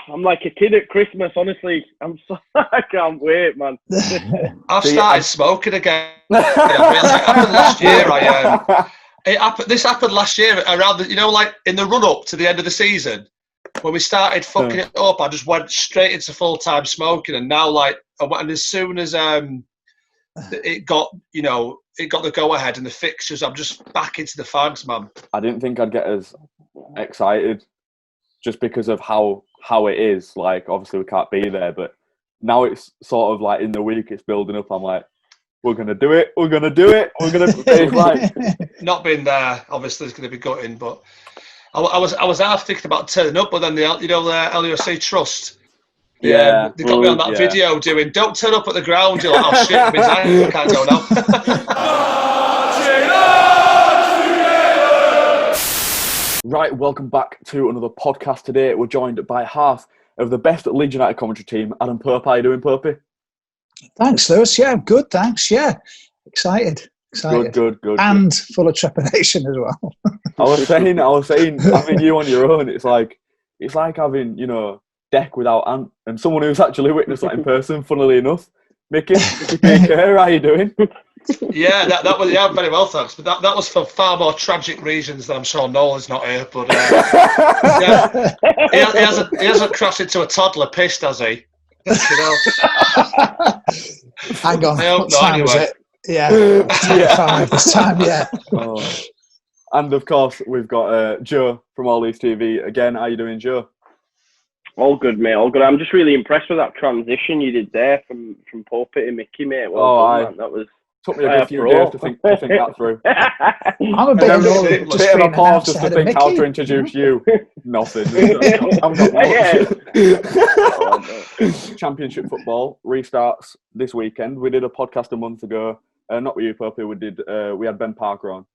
I'm like a kid at Christmas, honestly. I can't wait, man. I've started smoking again. It happened last year. This happened last year around like in the run-up to the end of the season. When we started fucking it up, I just went straight into full-time smoking, and now, and as soon as it got the go-ahead and the fixtures, I'm just back into the fags, man. I didn't think I'd get as excited just because of how it is. Like, obviously we can't be there, but now it's sort of like in the week it's building up. I'm like, we're going to do it. We're going to do it. We're going to Not been there, obviously, it's going to be gutting, but I was half thinking about turning up, but then the LUFC Trust, they got me on that video doing, don't turn up at the ground. You're like, oh shit, I can't go now. Right, welcome back to another podcast today. We're joined by half of the best Leeds United commentary team. Adam Pope, how are you doing, Popey? Thanks, Lewis. Yeah, good, thanks. Yeah, excited. Good. And full of trepidation as well. I was saying, having you on your own, it's like having, Deck without Ant, and someone who's actually witnessed that in person, funnily enough. Micky P Kerr, how are you doing? Yeah, that was very well, thanks. But that was for far more tragic reasons than I'm sure Nolan's not here. But he hasn't crashed into a toddler pissed, has he? Hang on, what time was it? Yeah, 5 this time. Yeah. Oh. And of course, we've got Joe from All Leeds TV again. How you doing, Joe? All good, mate. All good. I'm just really impressed with that transition you did there from Pope to Micky, mate. Well done, man. That was. Took me a few days to think that through. I'm a bit of a pause just to think how to introduce you. Nothing. Championship football restarts this weekend. We did a podcast a month ago. Not with you, Pope. We had Ben Parker on,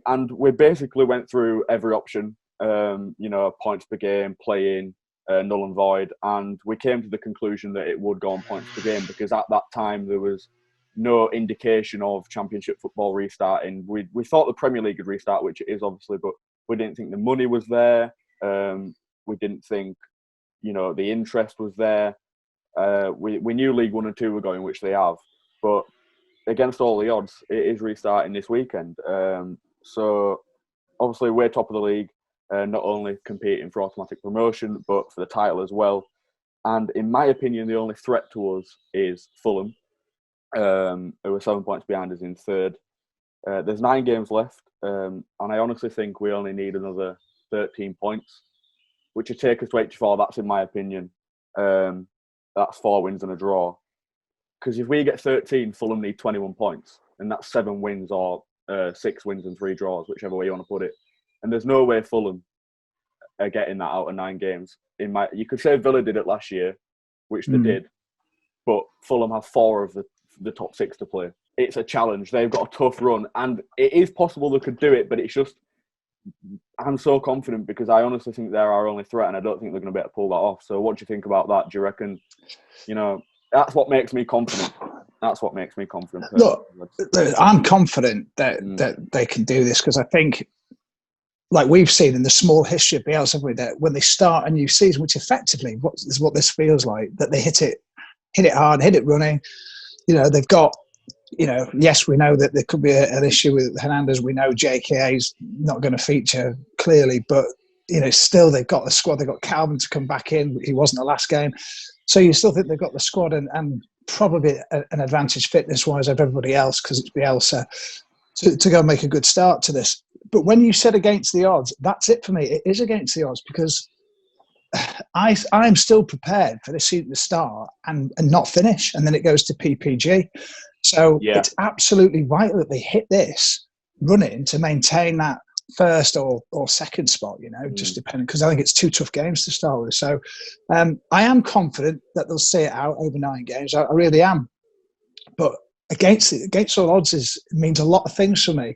and we basically went through every option. Points per game, play-in, null and void, and we came to the conclusion that it would go on points per game because at that time there was no indication of Championship football restarting. We thought the Premier League would restart, which it is obviously, but we didn't think the money was there. We didn't think, the interest was there. We knew League 1 and 2 were going, which they have, but against all the odds, it is restarting this weekend. So obviously we're top of the league, not only competing for automatic promotion, but for the title as well. And in my opinion, the only threat to us is Fulham, who are 7 points behind us in third. There's 9 games left, and I honestly think we only need another 13 points, which would take us to 84. That's in my opinion. That's 4 wins and a draw. Because if we get 13, Fulham need 21 points, and that's 7 wins or 6 wins and 3 draws, whichever way you want to put it. And there's no way Fulham are getting that out of 9 games. You could say Villa did it last year, which they did, but Fulham have 4 of the top 6 to play. It's a challenge. They've got a tough run, and it is possible they could do it, but it's just, I'm so confident because I honestly think they're our only threat, and I don't think they're going to be able to pull that off. So what do you think about that? Do you reckon, that's what makes me confident. Look, I'm confident that they can do this because I think, like we've seen in the small history of Bielsa, that when they start a new season, which effectively is what this feels like, that they hit it hard, hit it running. They've got, yes, we know that there could be an issue with Hernandez. We know JKA's not going to feature clearly, but, still they've got the squad. They've got Calvin to come back in. He wasn't the last game. So you still think they've got the squad and probably an advantage fitness-wise of everybody else because it's Bielsa to go and make a good start to this. But when you said against the odds, that's it for me. It is against the odds because I'm still prepared for this season to start and not finish, and then it goes to PPG. So It's absolutely vital that they hit this running to maintain that first or second spot, just depending, because I think it's 2 tough games to start with. So I am confident that they'll see it out over 9 games. I really am. But against all odds means a lot of things for me.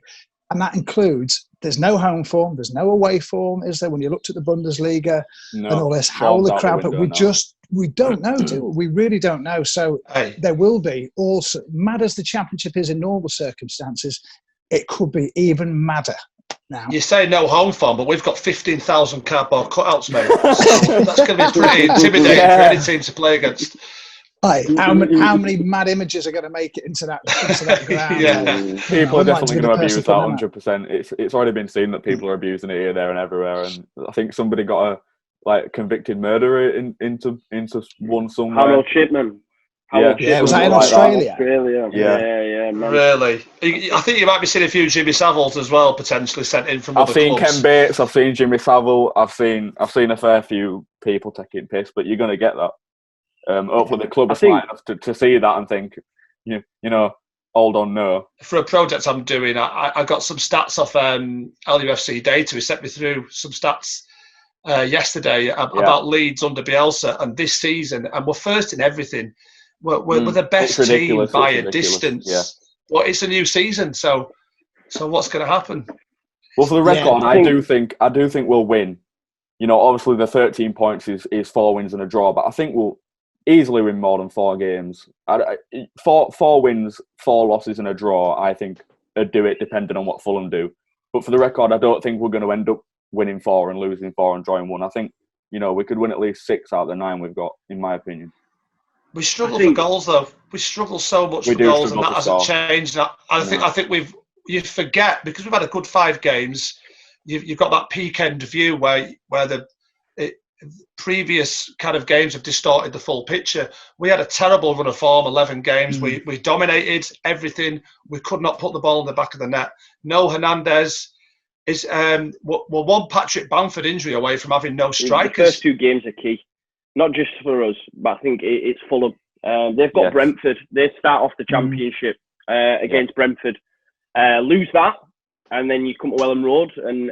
And that includes, there's no home form, there's no away form, is there? When you looked at the Bundesliga and all this, how the crowd, but we don't know, do we? We really don't know. So there will be also, mad as the Championship is in normal circumstances, it could be even madder now. You say no home form, but we've got 15,000 cardboard cutouts, mate. So that's going to be pretty intimidating for any team to play against. Like, how many mad images are going to make it into that ground? Yeah. People are definitely going to abuse that 100%. It's already been seen that people are abusing it here, there, and everywhere. And I think somebody got a convicted murderer into one somewhere. Harold Shipman. Yeah, was that in Australia? Yeah. Really? I think you might be seeing a few Jimmy Saviles as well, potentially sent in from other clubs. I've seen Ken Bates, I've seen Jimmy Savile, I've seen a fair few people taking piss, but you're going to get that. Hopefully the club are smart enough to see that and think, you know, hold on, no. For a project I'm doing, I got some stats off LUFC data. He sent me through some stats yesterday about Leeds under Bielsa and this season, and we're first in everything. We're the best team by a distance. Yeah. Well, it's a new season, so what's going to happen? Well, for the record, I do think we'll win. You know, obviously the 13 points is 4 wins and a draw, but I think we'll easily win more than 4 games. 4 wins, 4 losses and a draw, I think, would do it depending on what Fulham do. But for the record, I don't think we're going to end up winning 4 and losing 4 and drawing 1. I think, you know, we could win at least 6 out of the 9 we've got, in my opinion. We struggle for goals, though. We struggle so much for goals, and that hasn't changed. I think you forget, because we've had a good 5 games. You've got that peak end view where the previous kind of games have distorted the full picture. We had a terrible run of form, 11 games. We dominated everything. We could not put the ball in the back of the net. No Hernandez. Is one Patrick Bamford injury away from having no strikers. The first 2 games are key, not just for us, but I think it's Fulham. They've got Brentford. They start off the Championship against Brentford. Lose that, and then you come to Welham Road. And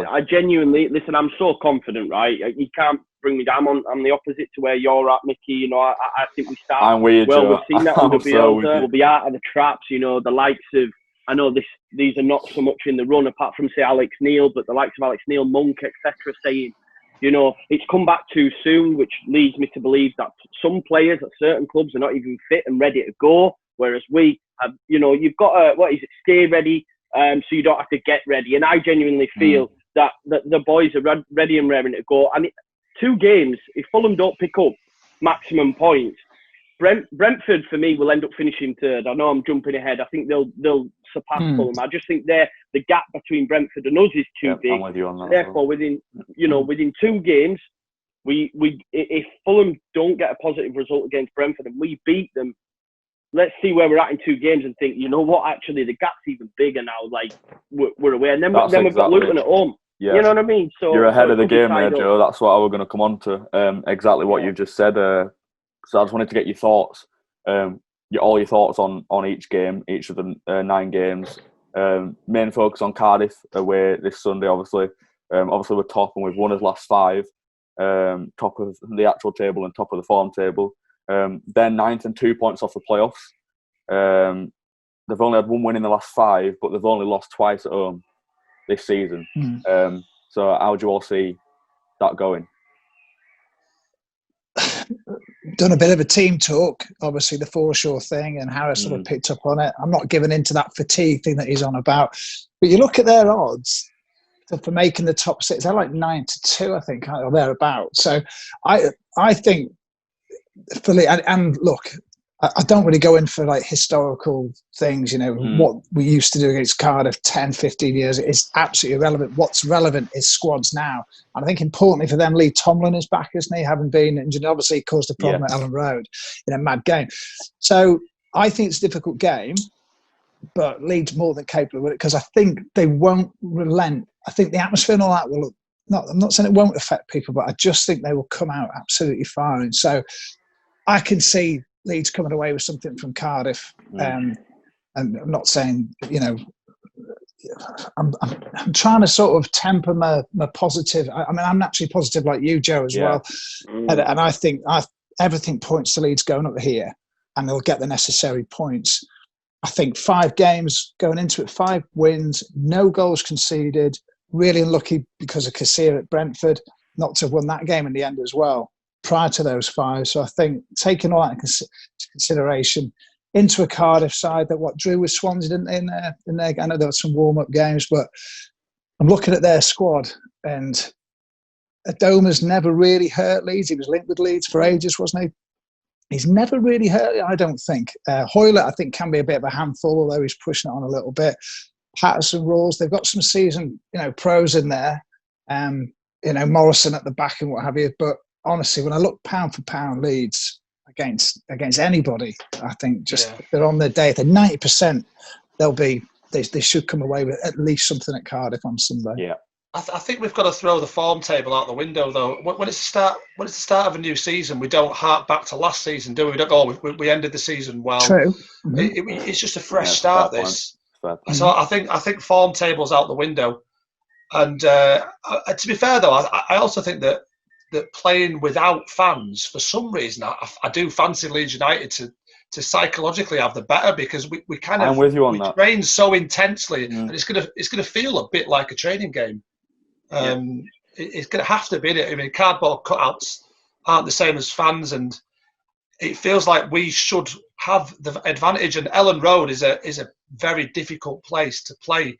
I genuinely, listen, I'm so confident, right? You can't bring me down. I'm the opposite to where you're at, Mickey. You know, I think we start I'm weird, well. Joe. We've seen that under Bielsa. We'll be out of the traps. You know, the likes of, I know these are not so much in the run, apart from, say, Alex Neil, but the likes of Alex Neil, Monk, etc., saying, you know, it's come back too soon, which leads me to believe that some players at certain clubs are not even fit and ready to go, whereas we have, you know, you've got to, stay ready, so you don't have to get ready. And I genuinely feel that the boys are ready and raring to go. And 2 games, if Fulham don't pick up maximum points, Brentford, for me, will end up finishing 3rd. I know I'm jumping ahead. I think they'll surpass Fulham. I just think the gap between Brentford and us is too big. I'm with you on that. Therefore, within 2 games, if Fulham don't get a positive result against Brentford and we beat them, let's see where we're at in 2 games and think, you know what, actually the gap's even bigger now. Like we're away, and then we've got Luton at home. Yeah. You know what I mean? So you're ahead of the game there, Joe. That's what I was going to come on to. Exactly what you just said. So I just wanted to get your thoughts, all your thoughts on each game, each of the 9 games. Main focus on Cardiff away this Sunday, obviously. Obviously we're top and we've won his last 5, top of the actual table and top of the form table. Then 9th and 2 points off the playoffs. They've only had 1 win in the last 5, but they've only lost twice at home this season. So how do you all see that going? Done a bit of a team talk, obviously the foreshore thing, and Harris sort of picked up on it. I'm not giving into that fatigue thing that he's on about, but you look at their odds for making the top 6. They're like 9-2, I think, or thereabouts. So I think fully, and look, I don't really go in for like historical things, you know, what we used to do against Cardiff 10, 15 years is absolutely irrelevant. What's relevant is squads now. And I think importantly for them, Lee Tomlin is back, isn't he? Having been injured, obviously caused a problem at Ellen Road in a mad game. So I think it's a difficult game, but Leeds more than capable of it, because I think they won't relent. I think the atmosphere and all that will, I'm not saying it won't affect people, but I just think they will come out absolutely firing. So I can see Leeds coming away with something from Cardiff, and I'm not saying, you know, I'm trying to sort of temper my positive. I mean, I'm naturally positive like you, Joe, as well, and I think everything points to Leeds going up here, and they'll get the necessary points. I think 5 games going into it, 5 wins, no goals conceded. Really unlucky because of Kassir at Brentford not to have won that game in the end as well, prior to those 5. So I think taking all that into consideration, into a Cardiff side that drew with Swansea, didn't they, in there? I know there were some warm-up games, but I'm looking at their squad, and Adoma's never really hurt Leeds. He was linked with Leeds for ages, wasn't he? He's never really hurt, I don't think. Hoylett, I think, can be a bit of a handful, although he's pushing it on a little bit. Patterson, Rawls, they've got some seasoned, pros in there. Morrison at the back and what have you. But honestly, when I look pound for pound, Leeds against anybody, I think if they're on their day, if they're 90%, they should come away with at least something at Cardiff on Sunday. Yeah. I think we've got to throw the form table out the window, though. When it's the start of a new season, we don't hark back to last season, do we? We don't go, we ended the season well. True. It's just a fresh start, this. So I think form table's out the window. And to be fair, though, I also think that playing without fans, for some reason, I do fancy Leeds United to psychologically have the better, because we kind of, I'm with you on that. Train so intensely, and it's gonna feel a bit like a training game. It's going to have to be. I mean, cardboard cutouts aren't the same as fans, and it feels like we should have the advantage. And Ellen Road is a very difficult place to play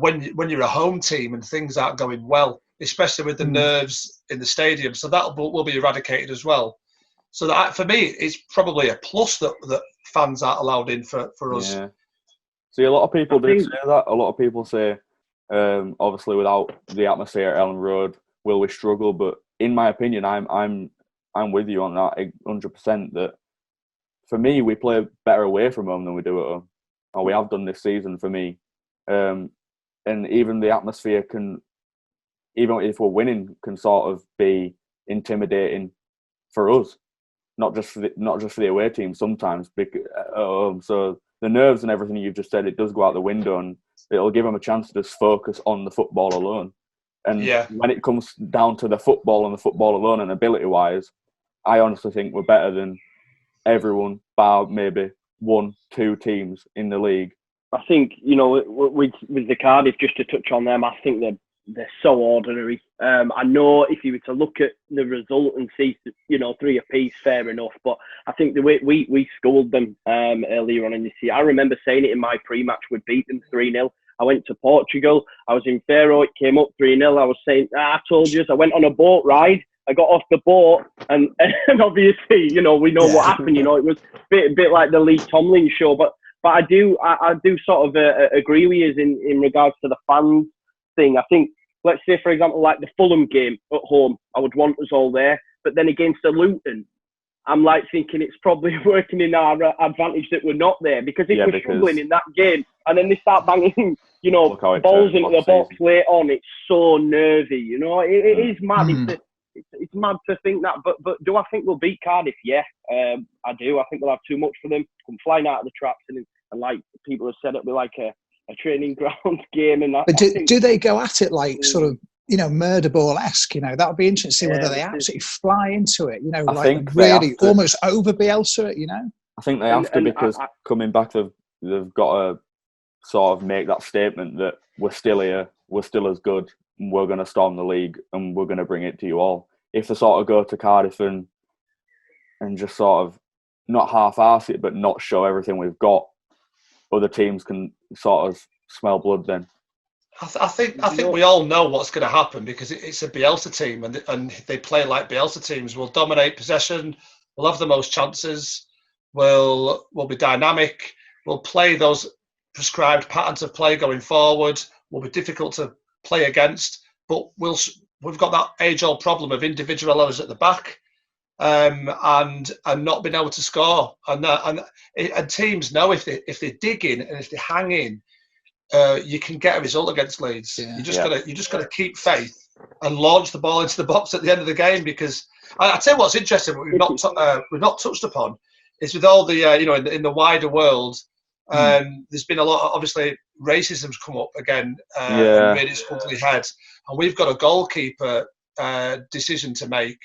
when you're a home team and things aren't going well, especially with the nerves in the stadium. So that will be eradicated as well. So that, for me, it's probably a plus that fans aren't allowed in for us. Yeah. See, a lot of people do say that. A lot of people say, obviously, without the atmosphere at Ellen Road, will we struggle? But in my opinion, I'm with you on that 100%. That for me, we play better away from home than we do at home, or we have done this season. For me, and even the atmosphere can, even if we're winning, can sort of be intimidating for us, not just for the away team sometimes. So the nerves and everything you've just said, it does go out the window, and it'll give them a chance to just focus on the football alone. And when it comes down to the football and the football alone and ability-wise, I honestly think we're better than everyone, bar maybe 1-2 teams in the league. I think, with the Cardiff, just to touch on them, I think they're so ordinary. I know if you were to look at the result and see, 3 apiece, fair enough. But I think the way we schooled them earlier on in the season. I remember saying it in my pre-match, we'd beat them 3-0. I went to Portugal. I was in Faro. It came up 3-0. I was saying, I told you. I went on a boat ride. I got off the boat, and obviously, we know what happened. It was a bit like the Lee Tomlin show. But I do sort of agree with you in regards to the fans thing. I think, let's say, for example, like the Fulham game at home, I would want us all there. But then against the Luton, I'm like thinking it's probably working in our advantage that we're not there, because if we're struggling in that game and then they start banging, balls into the box later on, it's so nervy. It is mad. It's mad to think that. But do I think we'll beat Cardiff? Yeah, I do. I think we'll have too much for them. Come flying out of the traps, and like people have said, it'll be like a training ground game. And that. But do they go at it like sort of, murder ball-esque? That would be interesting whether they absolutely fly into it. I think really almost over Bielsa it. I think they have to, because coming back, they've got to sort of make that statement that we're still here, we're still as good, and we're going to storm the league, and we're going to bring it to you all. If they sort of go to Cardiff and just sort of not half-arse it, but not show everything we've got, other teams can sort of smell blood then. I think we all know what's going to happen, because it's a Bielsa team, and they play like Bielsa teams. We'll dominate possession. We'll have the most chances. We'll be dynamic. We'll play those prescribed patterns of play going forward. We'll be difficult to play against, but we've got that age-old problem of individual errors at the back, and not being able to score. And teams know if they dig in and if they hang in, you can get a result against Leeds. Yeah. You just got to keep faith and launch the ball into the box at the end of the game. Because I tell you what's interesting, what we've not touched upon, is with all the in the wider world, there's been a lot of, obviously, racism's come up again and made its ugly head, and we've got a goalkeeper decision to make.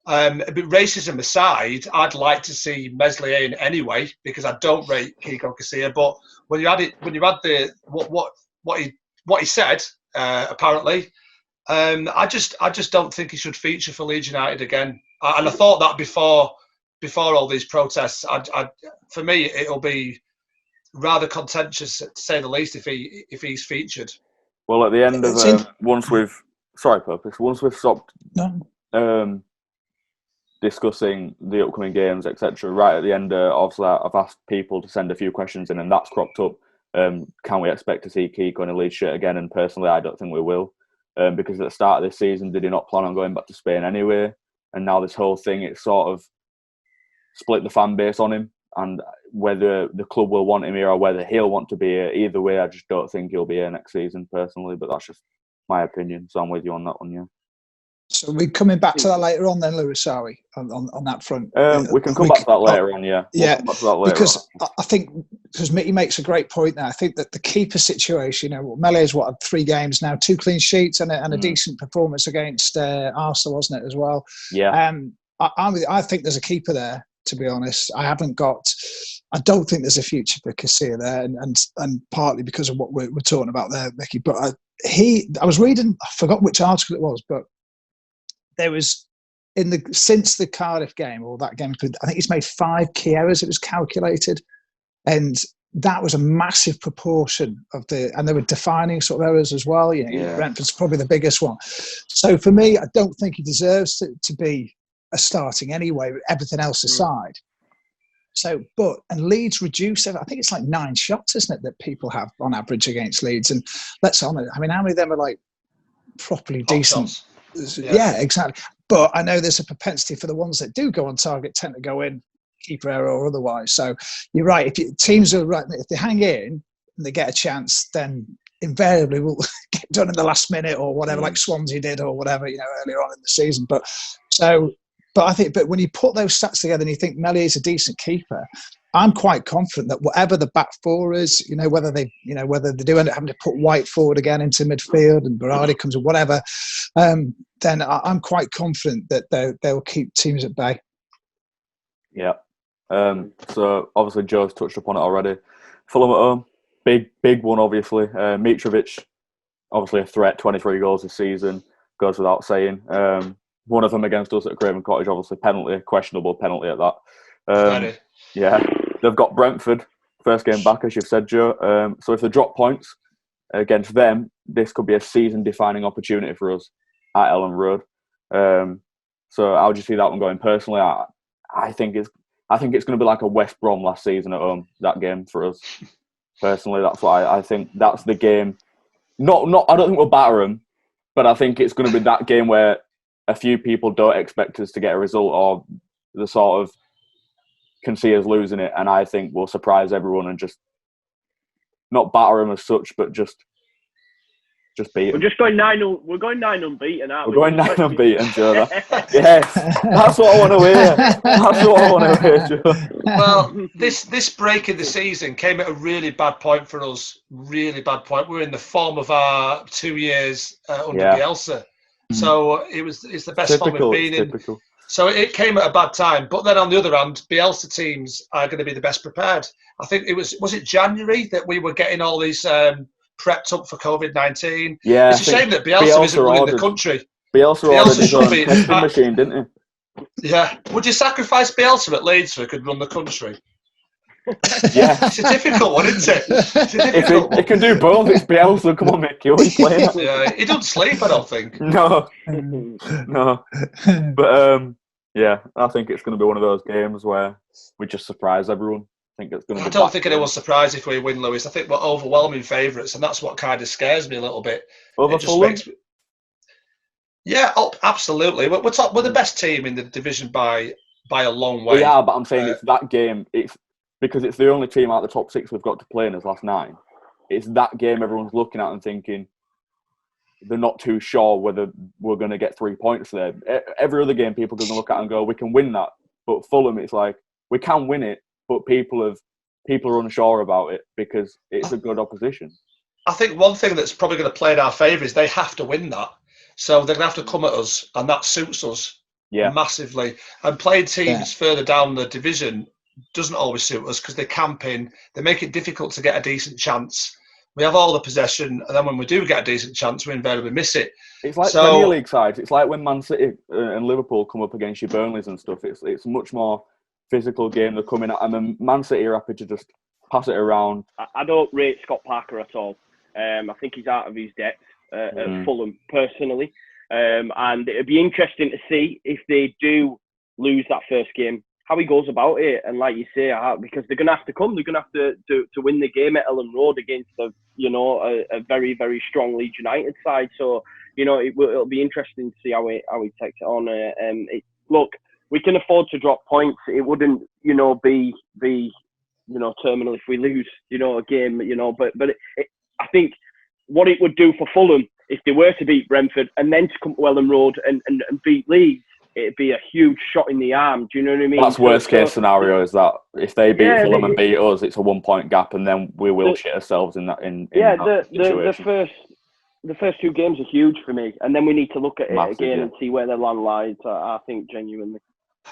But racism aside, I'd like to see Meslier in anyway, because I don't rate Kiko Casilla. But when you add what he said, apparently, I just don't think he should feature for Leeds United again. And I thought that before all these protests. For me, it'll be rather contentious, to say the least, if he's featured. Well, at the end of once we've stopped discussing the upcoming games, etc. Right at the end, obviously, I've asked people to send a few questions in, and that's cropped up. Can we expect to see Kiko in a Leeds shirt again? And personally, I don't think we will, because at the start of this season, did he not plan on going back to Spain anyway? And now this whole thing, it's sort of split the fan base on him, and whether the club will want him here or whether he'll want to be here. Either way, I just don't think he'll be here next season, personally, but that's just my opinion, so I'm with you on that one, yeah. So we're coming back to that later on then, Lewis, are we, on that front? We can come back to that later on, yeah. Yeah, because I think, because Mickey makes a great point there, I think that the keeper situation, Mele's had 3 games now, 2 clean sheets and a decent performance against Arsenal, wasn't it, as well? Yeah. I think there's a keeper there, to be honest. I don't think there's a future for Casilla there, and partly because of what we're talking about there, Mickey. But I was reading, I forgot which article it was, but there was since the Cardiff game, or that game, I think he's made 5 key errors. It was calculated, and that was a massive proportion of and they were defining sort of errors as well. Brentford's probably the biggest one. So for me, I don't think he deserves to be a starting anyway, everything else aside. So, and Leeds reduce, I think it's like 9 shots, isn't it, that people have on average against Leeds? And let's honor, I mean, how many of them are like properly decent? Shots. Yeah, exactly. But I know there's a propensity for the ones that do go on target tend to go in, keeper error or otherwise. So you're right. If teams are right, if they hang in and they get a chance, then invariably will get done in the last minute or whatever, like Swansea did or whatever, earlier on in the season. But I think, when you put those stats together and you think Mele is a decent keeper, I'm quite confident that whatever the back 4 is, whether they do end up having to put White forward again into midfield and Berardi comes or whatever, then I'm quite confident that they'll keep teams at bay. Yeah. So obviously Joe's touched upon it already. Fulham at home, big one obviously. Mitrovic, obviously a threat, 23 goals this season, goes without saying. One of them against us at Craven Cottage, obviously penalty, questionable penalty at that. Yeah, they've got Brentford, first game back, as you've said, Joe. So if they drop points against them, this could be a season-defining opportunity for us at Ellen Road. So how do you see that one going? Personally, I think it's going to be like a West Brom last season at home, that game for us. Personally, that's what I think. That's the game. Not. I don't think we'll batter them, but I think it's going to be that game where a few people don't expect us to get a result, or the sort of can see us losing it, and I think we'll surprise everyone and just not batter them as such, but just beat them. We're just going 9. We're going 9 unbeaten, aren't we? We're going 9 unbeaten, Joe. Yes, that's what I want to hear. That's what I want to hear, Joe. Well, this break in the season came at a really bad point for us. Really bad point. We're in the form of our 2 years under Bielsa. So it's the best form we've been in. Typical. So it came at a bad time. But then on the other hand, Bielsa teams are going to be the best prepared. I think was it January that we were getting all these prepped up for COVID-19? Yeah, it's a shame that Bielsa isn't running the country. Bielsa ordered his own testing machine, didn't he? Yeah. Would you sacrifice Bielsa at Leeds so he could run the country? Yeah. It's a difficult one, isn't it? If he can do both, it's Bielsa. Come on, Mick. You always play that. Yeah, he doesn't sleep, I don't think. No. But, yeah, I think it's going to be one of those games where we just surprise everyone. I think it's going to be. I don't think anyone's surprised if we win, Lewis. I think we're overwhelming favourites, and that's what kind of scares me a little bit. Over Fulham? Yeah, absolutely. We're the best team in the division by a long way. Yeah, but I'm saying it's that game. It's because it's the only team out of the top 6 we've got to play in his last 9. It's that game everyone's looking at and thinking they're not too sure whether we're going to get 3 points there. Every other game, people are going to look at and go, we can win that. But Fulham, it's like, we can win it, but people are unsure about it because it's a good opposition. I think one thing that's probably going to play in our favour is they have to win that. So they're going to have to come at us, and that suits us massively. And playing teams further down the division doesn't always suit us because they camp in, they make it difficult to get a decent chance. We have all the possession, and then when we do get a decent chance, we invariably miss it. It's like Premier League sides. It's like when Man City and Liverpool come up against your Burnleys and stuff. It's a much more physical game. They're coming at, and then Man City are happy to just pass it around. I don't rate Scott Parker at all. I think he's out of his depth at Fulham, personally. And it'd be interesting to see if they do lose that first game, how he goes about it. And like you say, because they're going to have to come, they're going to have to win the game at Ellen Road against a very, very strong Leeds United side. So, it'll be interesting to see how he takes it on. Look, we can afford to drop points. It wouldn't, be terminal if we lose, a game, but I think what it would do for Fulham if they were to beat Brentford and then to come to Ellen Road and beat Leeds, it'd be a huge shot in the arm. Do you know what I mean? That's worst case scenario, is that if they beat Fulham and beat us, it's a 1 point gap, and then we will shit ourselves in that situation. The first 2 games are huge for me, and then we need to look at it again and see where the land lies. I think genuinely.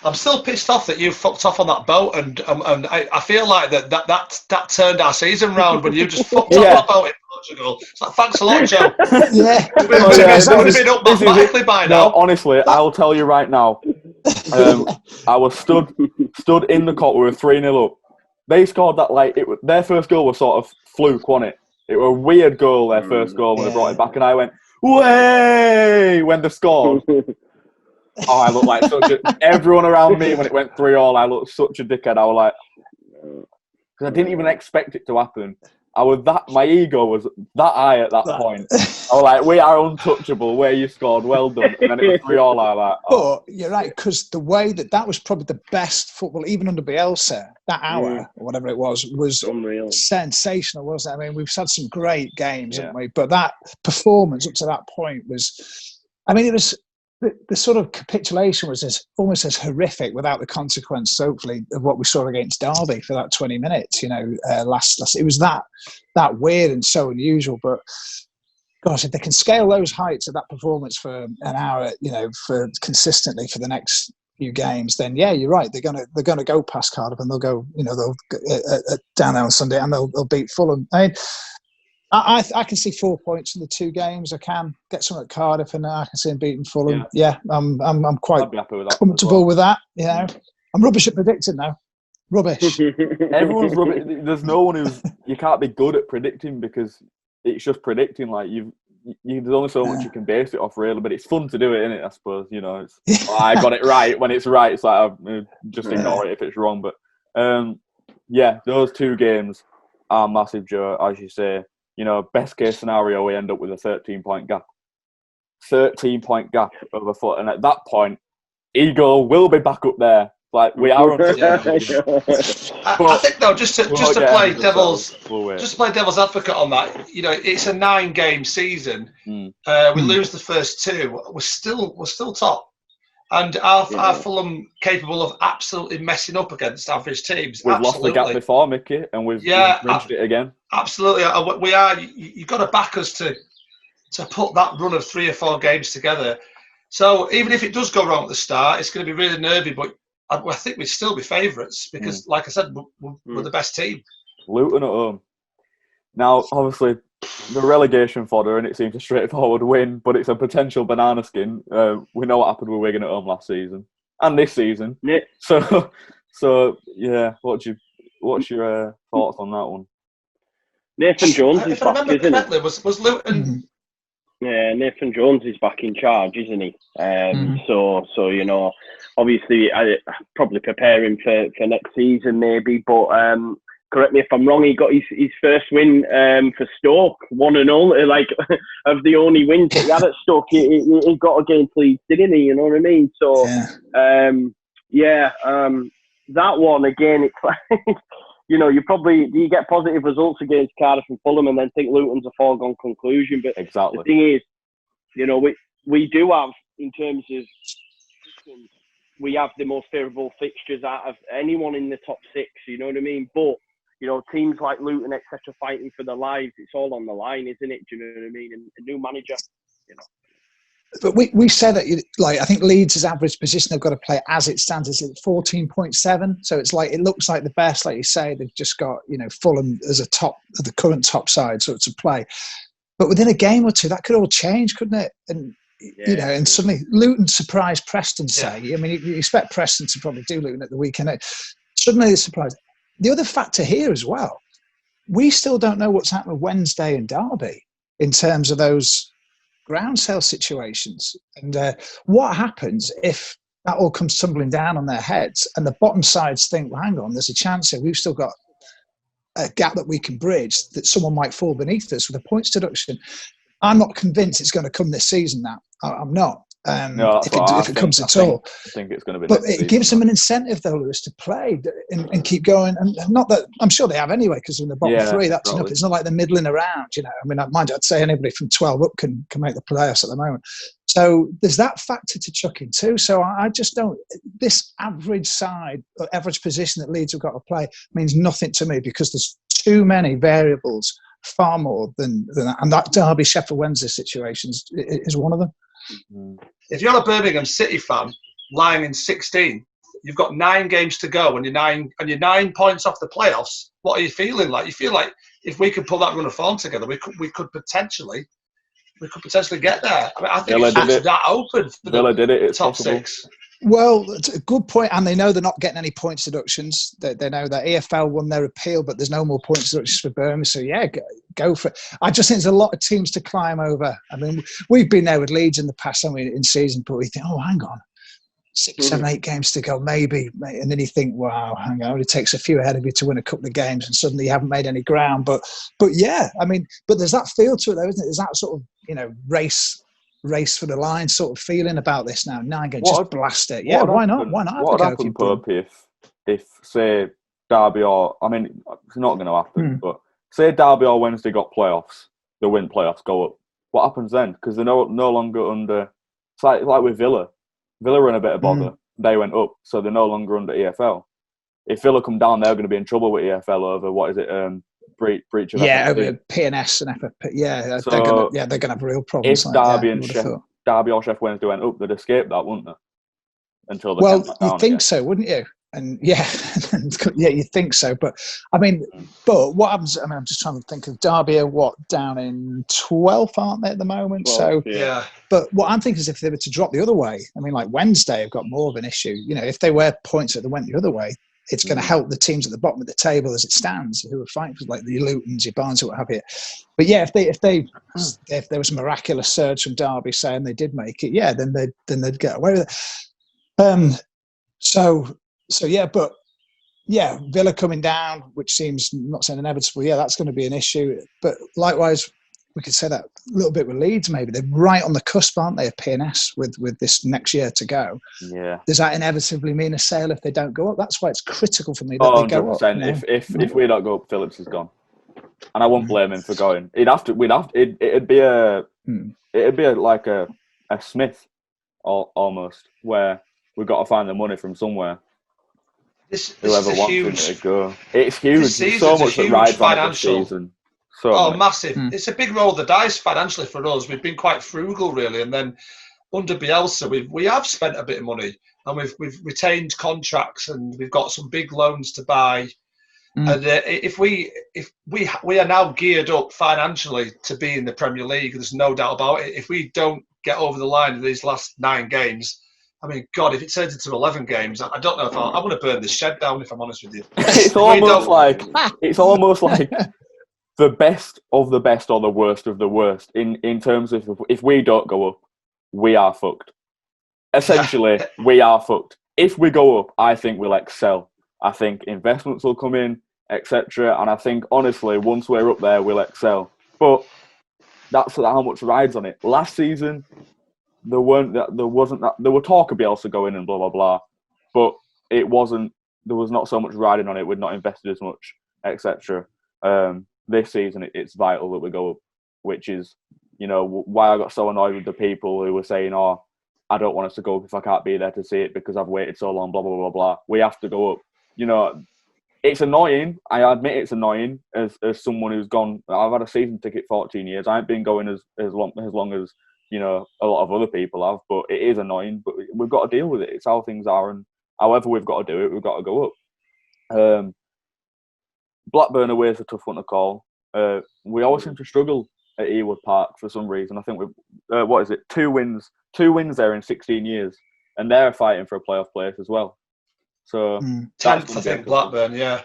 I'm still pissed off that you fucked off on that boat, and I feel like that turned our season round when you just fucked off that boat in Portugal. It's like, thanks a lot, Joe. Would have been up mathematically by now. No, honestly, I'll tell you right now. I was stood in the court. We were 3-0 up. They scored that their first goal was sort of fluke, wasn't it? It was a weird goal, their first goal, when they brought it back, and I went, way! When they scored. Oh, I looked like everyone around me when it went 3-3. I looked such a dickhead. I was like, because I didn't even expect it to happen. My ego was that high at that point. I was like, we are untouchable. Where you scored, well done. And then it was 3-3. I was like, oh. But you're right, because the way that was probably the best football, even under Bielsa, that hour or whatever it was unreal, sensational, wasn't it? I mean, we've had some great games, haven't we? But that performance up to that point was, it was. The sort of capitulation was almost as horrific without the consequence, hopefully, of what we saw against Derby for that 20 minutes. Last it was that weird and so unusual. But gosh, if they can scale those heights of that performance for an hour, for consistently for the next few games, then you're right. They're gonna go past Cardiff and they'll go, they'll down there on Sunday and they'll beat Fulham. I can see 4 points in the 2 games. I can get some at Cardiff, and I can see them beating Fulham. Yeah, I'm quite comfortable with that. I'm rubbish at predicting now. Rubbish. Everyone's rubbish. There's no one you can't be good at predicting, because it's just predicting. Like there's only so much you can base it off, really. But it's fun to do it, isn't it? I suppose I got it right when it's right. It's like I just ignore it if it's wrong. But those 2 games are massive, Joe, as you say. Best case scenario, we end up with a 13-point gap. 13-point gap of a foot. And at that point, ego will be back up there. Like, we are on I think, though, just to play devil's advocate on that, it's a 9-game season. We lose the first 2. We're still top. And are Fulham capable of absolutely messing up against average teams? We've lost the gap before, Mickey, and we've bridged it again. Absolutely. We are. You've got to back us to put that run of 3 or 4 games together. So even if it does go wrong at the start, it's going to be really nervy, but I think we'd still be favourites because, like I said, we're the best team. Luton at home. Now, obviously, the relegation fodder, and it seems a straightforward win, but it's a potential banana skin. We know what happened with Wigan at home last season and this season. Yeah. So yeah. What's your thoughts on that one? Nathan Jones is back, isn't he? Was Luton? Yeah, Nathan Jones is back in charge, isn't he? So obviously, probably preparing for next season maybe, but. Correct me if I'm wrong, he got his first win for Stoke, 1-0, like of the only wins that he had at Stoke, he got against Leeds, didn't he? You know what I mean? So, that one, again, it's like, you get positive results against Cardiff and Fulham and then think Luton's a foregone conclusion. But exactly. The thing is, we do have, in terms of, we have the most favourable fixtures out of anyone in the top 6, you know what I mean? But, teams like Luton, etc., fighting for their lives, it's all on the line, isn't it? Do you know what I mean? And a new manager, But we said that, I think Leeds' average position they've got to play as it stands is at 14.7. So it's like, it looks like the best, like you say, they've just got, Fulham as the current top side, so to play. But within a game or 2, that could all change, couldn't it? And, and suddenly Luton surprised Preston, say. Yeah. I mean, you expect Preston to probably do Luton at the weekend. Suddenly they're surprised. The other factor here as well, we still don't know what's happened with Wednesday and Derby in terms of those ground sale situations. And what happens if that all comes tumbling down on their heads and the bottom sides think, well, hang on, there's a chance here. We've still got a gap that we can bridge, that someone might fall beneath us with a points deduction. I'm not convinced it's going to come this season now. I'm not. If it comes at all. I think it's going to be. But it gives them an incentive, though, Lewis, to play and keep going. And not that I'm sure they have anyway, because they're in the bottom three. That's enough. It's not like they're middling around. I mean, mind you, I'd say anybody from 12 up can make the playoffs at the moment. So there's that factor to chuck in too. So I just don't. This average side, or average position that Leeds have got to play means nothing to me, because there's too many variables, far more than that. And that Derby Sheffield Wednesday situation is one of them. If you're a Birmingham City fan lying in 16, you've got 9 games to go, and you're 9 points off the playoffs. What are you feeling like? You feel like if we could pull that run of form together, we could potentially get there. I mean, I think it's that open for Villa did it. It's top possible. 6. Well, it's a good point, and they know they're not getting any points deductions. They know that EFL won their appeal, but there's no more points deductions for Birmingham. So yeah, go for it. I just think there's a lot of teams to climb over. I mean, we've been there with Leeds in the past, haven't we, in season, but we think, oh, hang on, 6, 7, 8 games to go, maybe, and then you think, wow, hang on, it only takes a few ahead of you to win a couple of games, and suddenly you haven't made any ground. But yeah, I mean, but there's that feel to it, though, isn't it? There's that sort of race for the line sort of feeling about this now. 9 games, just blast it. Yeah, why not? Why not? What would happen, Pope, if say Derby or, I mean, it's not going to happen, but say Derby or Wednesday got playoffs, they win playoffs, go up. What happens then? Because they're no longer under. It's like with Villa. Villa were in a bit of bother. They went up, so they're no longer under EFL. If Villa come down, they're going to be in trouble with EFL over what is it? Breach of FFP. Over PNS and FFP. Yeah, so they're going to have real problems. If Derby Derby or Sheffield Wednesday went up, they'd escape that, wouldn't they? Until they you'd think so, wouldn't you? And yeah, you think so. But I mean, but what happens? I mean, I'm just trying to think of Derby are down in 12th, aren't they at the moment? So yeah. But what I'm thinking is if they were to drop the other way, I mean, like Wednesday have got more of an issue. If they were points that they went the other way, it's going to help the teams at the bottom of the table as it stands, who are fighting for, like the Lutons, your Barnes, what have you. But yeah, if there was a miraculous surge from Derby saying they did make it, yeah, then they'd get away with it. So yeah, but yeah, Villa coming down, which seems, I'm not saying inevitable. Yeah, that's going to be an issue. But likewise, we could say that a little bit with Leeds. Maybe they're right on the cusp, aren't they? A PNS with this next year to go. Yeah. Does that inevitably mean a sale if they don't go up? That's why it's critical for me that they go up. 100%. If we don't go up, Phillips is gone, and I won't blame him for going. It'd be like a Smith, almost, where we've got to find the money from somewhere. Whoever wants him to go. It's huge. There's so much that rides on this season. Massive. It's a big roll of the dice financially for us. We've been quite frugal, really. And then under Bielsa, we have spent a bit of money, and we've retained contracts, and we've got some big loans to buy. And if we are now geared up financially to be in the Premier League, there's no doubt about it. If we don't get over the line in these last 9 games, I mean, God, if it turns into 11 games, I don't know if I want to burn this shed down, if I'm honest with you. It's almost like the best of the best or the worst of the worst in terms of if we don't go up, we are fucked. Essentially, we are fucked. If we go up, I think we'll excel. I think investments will come in, etc. And I think, honestly, once we're up there, we'll excel. But that's how much rides on it. Last season, there were talk of Bielsa going and blah blah blah, but it wasn't. There was not so much riding on it. We'd not invested as much, etc. This season, it's vital that we go up, which is, why I got so annoyed with the people who were saying, "Oh, I don't want us to go up if I can't be there to see it because I've waited so long." Blah blah blah blah. We have to go up. It's annoying. I admit it's annoying as someone who's gone. I've had a season ticket 14 years. I ain't been going as long as a lot of other people have, but it is annoying. But we've got to deal with it. It's how things are, and however we've got to do it, we've got to go up. Blackburn away is a tough one to call. We always seem to struggle at Ewood Park for some reason. I think we've 2 wins there in 16 years, and they're fighting for a playoff place as well. So 10th, I think, Blackburn, yeah.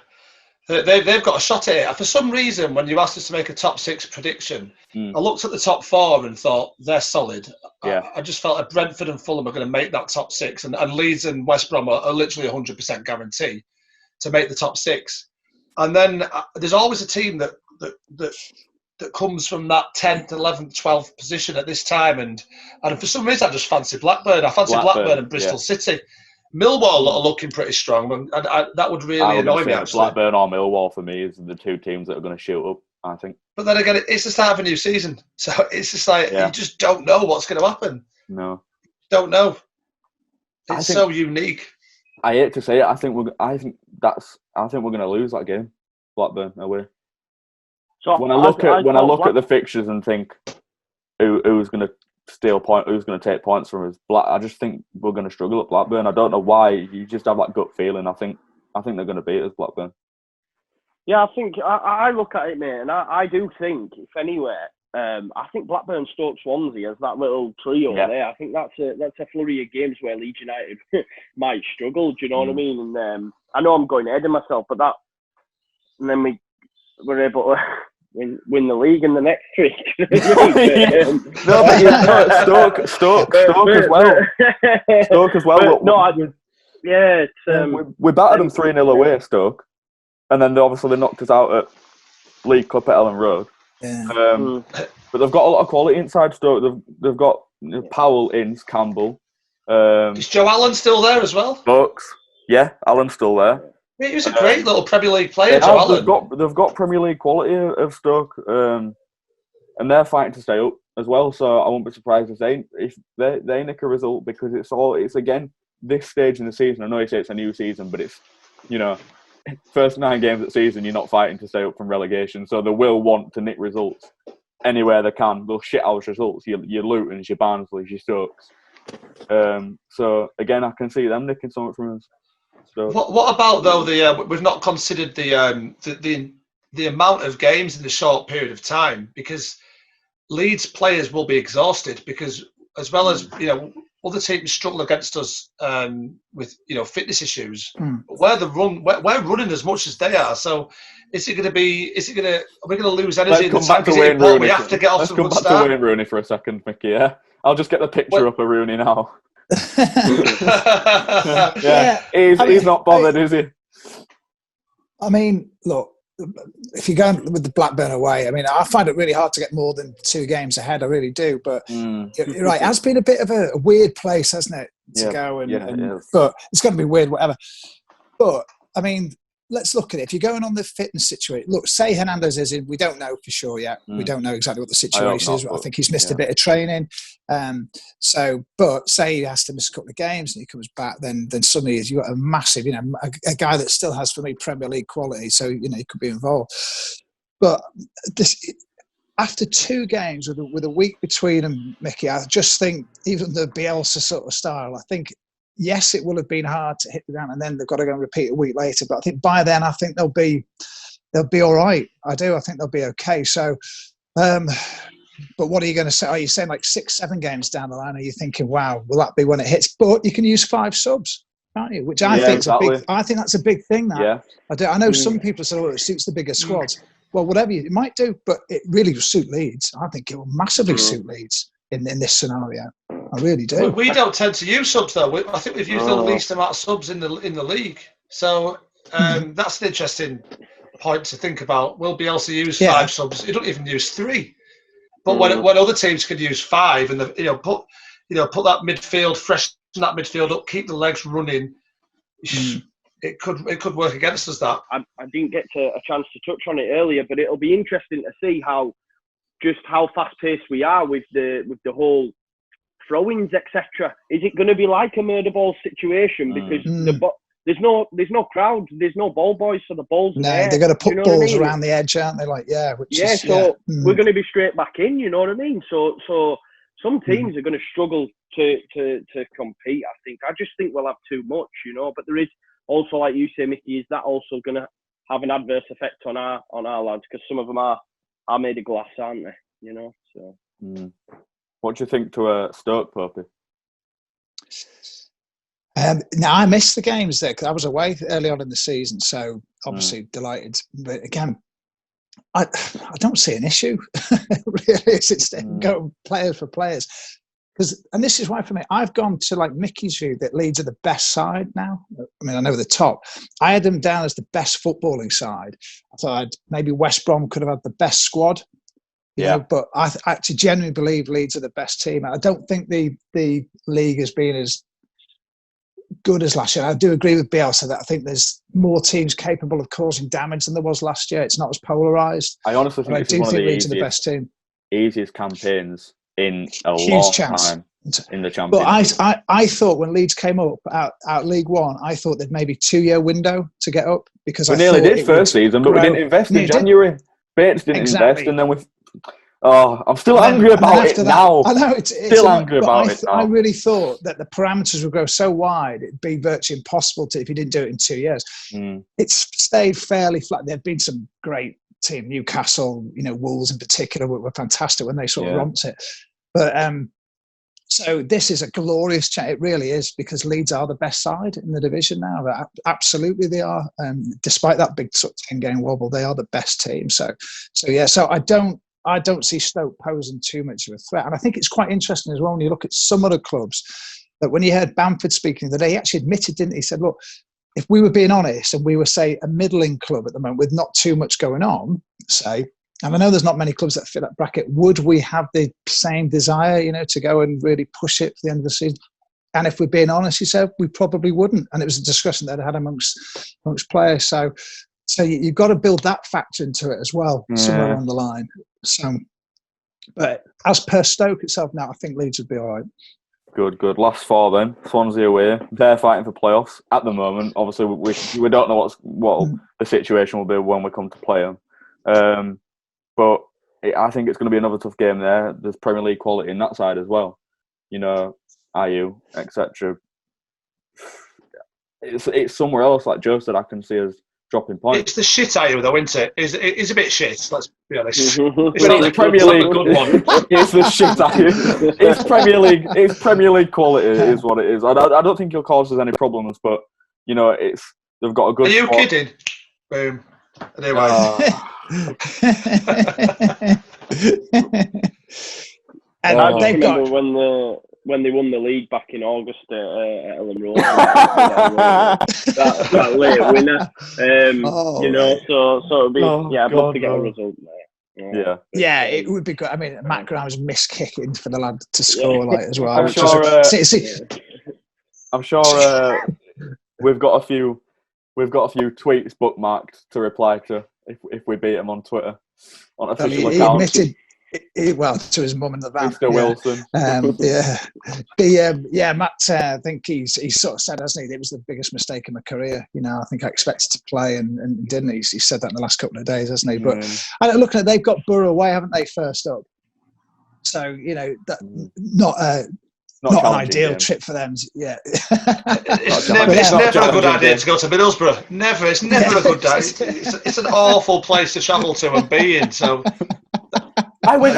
They've got a shot at it. For some reason, when you asked us to make a top 6 prediction, I looked at the top 4 and thought they're solid. Yeah. I just felt that Brentford and Fulham are going to make that top 6, and Leeds and West Brom are literally 100% guarantee to make the top 6. And then there's always a team that comes from that 10th, 11th, 12th position at this time, and for some reason I just fancy Blackburn. I fancy Blackburn and Bristol City. Millwall are looking pretty strong, and that would really annoy me, actually. Blackburn or Millwall, for me, is the 2 teams that are going to shoot up, I think. But then again, it's the start of a new season, so it's just like you just don't know what's going to happen. No. Don't know. It's so unique. I hate to say it, I think we're going to lose that game, Blackburn away. So when I look at the fixtures and think who's going to steal point, who's going to take points from us, I just think we're going to struggle at Blackburn. I don't know why. You just have that gut feeling. I think they're going to beat us, Blackburn. Yeah, I think I look at it, mate, and I do think, if anywhere, I think Blackburn, Stoke, Swansea as that little trio there. I think that's a flurry of games where Leeds United might struggle. Do you know what I mean? And I know I'm going ahead of myself, but and then we're able to win the league in the next 3. Stoke as well. Stoke as well. We battered them 3-0 away, Stoke, and then obviously they knocked us out at League Cup at Ellen Road. Yeah. But they've got a lot of quality inside Stoke. They've got Powell, Ince, Campbell. Is Joe Allen still there as well? Stokes. Yeah, Allen's still there. He was a great little Premier League player, Joe Allen. They've got Premier League quality of Stoke, and they're fighting to stay up as well. So I won't be surprised if they nick a result, because it's again this stage in the season. I know you say it's a new season, but it's first 9 games of the season you're not fighting to stay up from relegation. So they will want to nick results anywhere they can. They'll shit out results. Your Lutons, your Barnsleys, your Stokes. So again, I can see them nicking something from us. So. What about though we've not considered the amount of games in the short period of time, because Leeds players will be exhausted, because as well as other teams struggle against us with fitness issues. We're running as much as they are. So are we going to lose energy in the tank? We have to get off to a good start. Let's come back to Wayne Rooney for a second, Mickey. Yeah, I'll just get the picture up of Rooney now. He's not bothered, is he? I mean, look, if you're going with the Blackburn away, I mean, I find it really hard to get more than 2 games ahead. I really do. But you're right, it has been a bit of a weird place, hasn't it, to go? But it's going to be weird, whatever. But I mean, let's look at it. If you're going on the fitness situation, look, say Hernandez is in, we don't know for sure yet. We don't know exactly what the situation is. I think he's missed a bit of training. But say he has to miss a couple of games and he comes back, then suddenly you've got a massive, a guy that still has, for me, Premier League quality. So, he could be involved. But after 2 games with a week between them, Mickey, I just think even the Bielsa sort of style, I think, yes, it will have been hard to hit the ground, and then they've got to go and repeat a week later. But I think by then, I think they'll be all right. I do. I think they'll be okay. So, but what are you going to say? Are you saying like 6-7 games down the line? Are you thinking, wow, will that be when it hits? But you can use 5 subs, can't you? Which I think is a big. I think that's a big thing. That I know some people say, it suits the bigger squads. Well, whatever it might do, but it really will suit Leeds. I think it will massively suit Leeds in this scenario. I really do. We don't tend to use subs though. I think we've used the least amount of subs in the league. So that's an interesting point to think about. Will Bielsa use 5 subs? He don't even use 3. But when other teams could use 5 and put that midfield, freshen that midfield up, keep the legs running, it could work against us. That I didn't get a chance to touch on it earlier, but it'll be interesting to see how fast paced we are with the whole throw-ins, etc. Is it going to be like a murder ball situation? Because there's no crowd, there's no ball boys, so the balls. No, they're going to put balls around the edge, aren't they? We're going to be straight back in. You know what I mean? So some teams are going to struggle to compete. I just think we'll have too much, But there is also, like you say, Mickey, is that also going to have an adverse effect on our lads, because some of them are made of glass, aren't they? So. What do you think to Stoke, Poppy? Now, I missed the games there because I was away early on in the season, so obviously delighted. But again, I don't see an issue, really. It's go players for players. And this is why, for me, I've gone to like Micky's view that Leeds are the best side now. I mean, I know the top. I had them down as the best footballing side. I thought maybe West Brom could have had the best squad. You know, but I actually genuinely believe Leeds are the best team. I don't think the league has been as good as last year. I do agree with Bielsa that I think there's more teams capable of causing damage than there was last year. It's not as polarised. I honestly think it's one of the easiest campaigns in a long time in the Championship. But I thought when Leeds came up out League One, I thought they'd maybe 2-year window to get up because we nearly did first season, but we didn't invest in January. Bates didn't invest, and then with. Oh, I'm still angry about it now. I know it's still angry about it now. I really thought that the parameters would go so wide it'd be virtually impossible if you didn't do it in 2 years. It's stayed fairly flat. There've been some great team, Newcastle, Wolves in particular were fantastic when they sort of romped it. But so this is a glorious chat. It really is, because Leeds are the best side in the division now. Absolutely, they are. Despite that big sort of 10-game wobble, they are the best team. So I don't see Stoke posing too much of a threat. And I think it's quite interesting as well when you look at some other clubs, that when you heard Bamford speaking the day, he actually admitted, didn't he? He said, look, if we were being honest and we were, say, a middling club at the moment with not too much going on, say, and I know there's not many clubs that fit that bracket, would we have the same desire, to go and really push it for the end of the season? And if we're being honest, he said, we probably wouldn't. And it was a discussion that I had amongst players. So you've got to build that factor into it as well, somewhere along the line. So, but as per Stoke itself now, I think Leeds would be all right. Good. Last four then. Swansea away. They're fighting for playoffs at the moment. Obviously, we don't know what the situation will be when we come to play them. But I think it's going to be another tough game there. There's Premier League quality in that side as well. IU, etc. It's somewhere else, like Joe said, I can see us dropping points. It's the shit IU though, isn't it? It's a bit shit, let's be honest. It's not Premier League. Good one. It's the shit IU. It's Premier League. It's Premier League quality is what it is. I don't think it'll cause us any problems, but they've got a good. Are you kidding? Boom. Anyway. And they've got when they won the league back in August at Ellen Road. that late winner. So it'd be I'd love to get a result there. Yeah, it would be good. I mean, Matt Graham's missed kicking for the lad to score as well. I'm sure we've got a few tweets bookmarked to reply to if we beat him on Twitter on official accounts. He admitted to his mum in the van. Mr. Wilson. Matt, I think he's sort of said, hasn't he, it was the biggest mistake in my career. I think I expected to play and didn't. He said that in the last couple of days, hasn't he? But looking at, they've got Borough away, haven't they, first up? So, not an ideal trip for them. Yeah. It's never a good idea to go to Middlesbrough. Never. It's never a good idea. It's an awful place to travel to and be in. So I went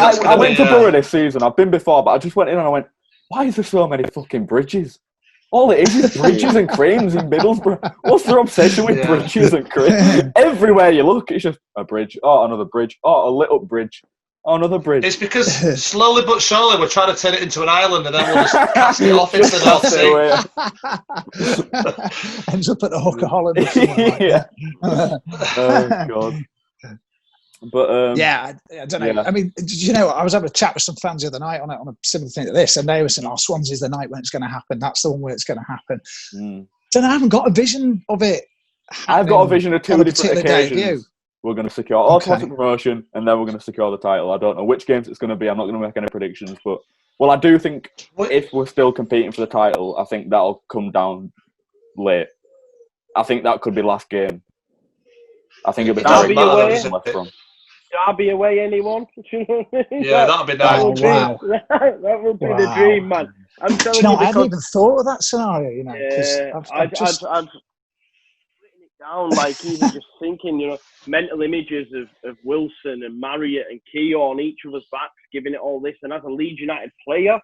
to Borough this season. I've been before, but I just went in and I went, why is there so many fucking bridges? All it is bridges and cranes in Middlesbrough. What's their obsession with bridges and cranes? Everywhere you look, it's just a bridge. Oh, another bridge. Oh, a lit up bridge. Oh, another bridge. It's because slowly but surely we're trying to turn it into an island and then we'll just cast it off into the North Sea. Ends up at the Hook of Holland. Oh, God. But I don't know. I mean, I was having a chat with some fans the other night on a similar thing to this, and they were saying, Swansea's the night when it's going to happen. That's the one where it's going to happen. So I haven't got a vision of it. I've got a vision of two different occasions. We're going to secure automatic promotion, and then we're going to secure the title. I don't know which games it's going to be. I'm not going to make any predictions, but I do think if we're still competing for the title, I think that'll come down late. I think that could be last game. I think it'll be Derby away, anyone? Yeah, that'd be nice. That would be the dream, man. I'm telling you, I hadn't even thought of that scenario. I'd written it down, like even just thinking, mental images of Wilson and Marriott and Keogh on each of us backs, giving it all this. And as a Leeds United player,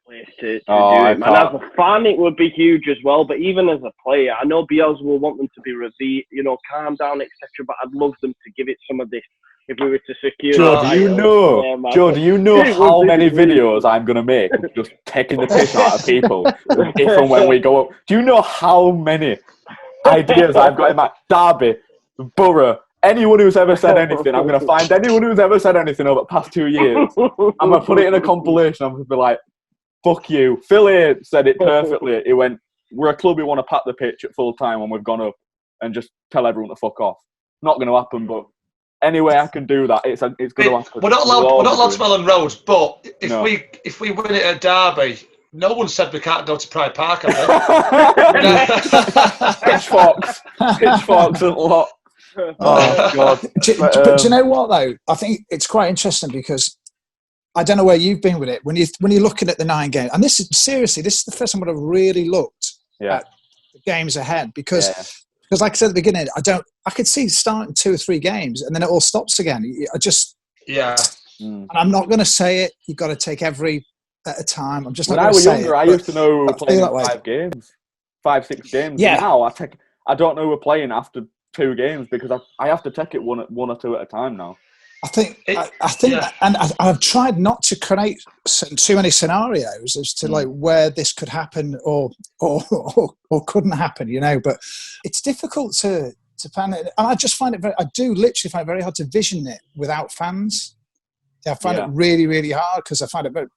place to do it, man. As a fan, it would be huge as well. But even as a player, I know Bielsa will want them to be calm down, etc. But I'd love them to give it some of this. If we were to secure, Joe, do you know how many videos I'm gonna make of just taking the piss out of people if and when we go up? Do you know how many ideas I've got in my Derby, Borough, anyone who's ever said anything? I'm gonna find anyone who's ever said anything over the past 2 years. I'm gonna put it in a compilation. I'm gonna be like, "Fuck you." Philly said it perfectly. He went, "We're a club who want to pack the pitch at full time when we've gone up and just tell everyone to fuck off." Not gonna happen, but. Anyway, I can do that. It's going to happen. We're not allowed to Mellon Rose, but if we win it at Derby, no one said we can't go to Pride Park. Pitchforks and lot. Oh God! But do you know what though? I think it's quite interesting because I don't know where you've been with it when you're looking at the 9 games, and this is the first time when I've really looked at the games ahead because. Yeah. Because, like I said at the beginning, I could see starting 2 or 3 games and then it all stops again. And I'm not going to say it. You've got to take every at a time. I'm just when not I was younger, I used to know we were playing 5, 6 games. Yeah. Now I don't know we're playing after 2 games because I have to take it one or 2 at a time now. I think, and I've tried not to create too many scenarios as to like where this could happen or couldn't happen, But it's difficult to plan it, and I just find it I do literally find it very hard to vision it without fans. I find it really, really hard because I find it very.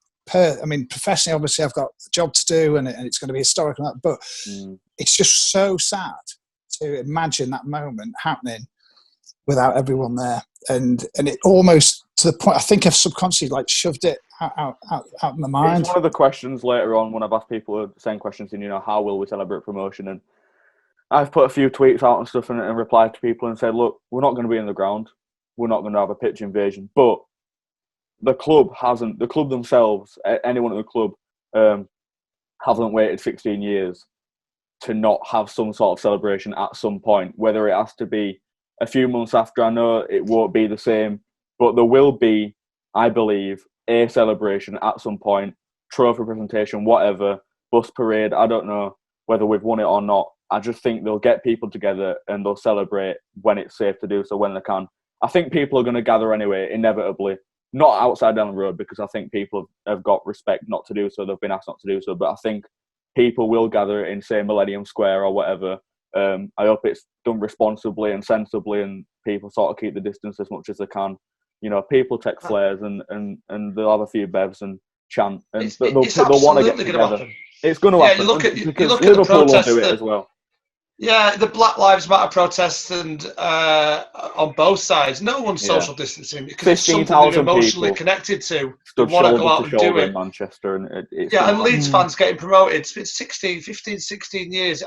Professionally, obviously, I've got a job to do, and it's going to be historical. But it's just so sad to imagine that moment happening without everyone there. And it almost to the point I think I've subconsciously shoved it out in my mind. It's one of the questions later on when I've asked people the same questions in, how will we celebrate promotion? And I've put a few tweets out and stuff and replied to people and said, look, we're not going to be in the ground. We're not going to have a pitch invasion. But the club themselves, anyone at the club haven't waited 16 years to not have some sort of celebration at some point, whether it has to be a few months after. I know it won't be the same, but there will be, I believe, a celebration at some point, trophy presentation, whatever, bus parade. I don't know whether we've won it or not. I just think they'll get people together and they'll celebrate when it's safe to do so, when they can. I think people are going to gather anyway, inevitably. Not outside down the road because I think people have got respect not to do so. They've been asked not to do so. But I think people will gather in, say, Millennium Square or whatever. I hope it's done responsibly and sensibly and people sort of keep the distance as much as they can. People take flares and they'll have a few bevs and chant. And they'll want to get together. It's going to happen. You look at Liverpool will do it as well. Yeah, the Black Lives Matter protests and on both sides, no one's social distancing because it's something they're emotionally connected to. They want to go out and do it. In Manchester, and and Leeds fans getting promoted. It's been 16 years.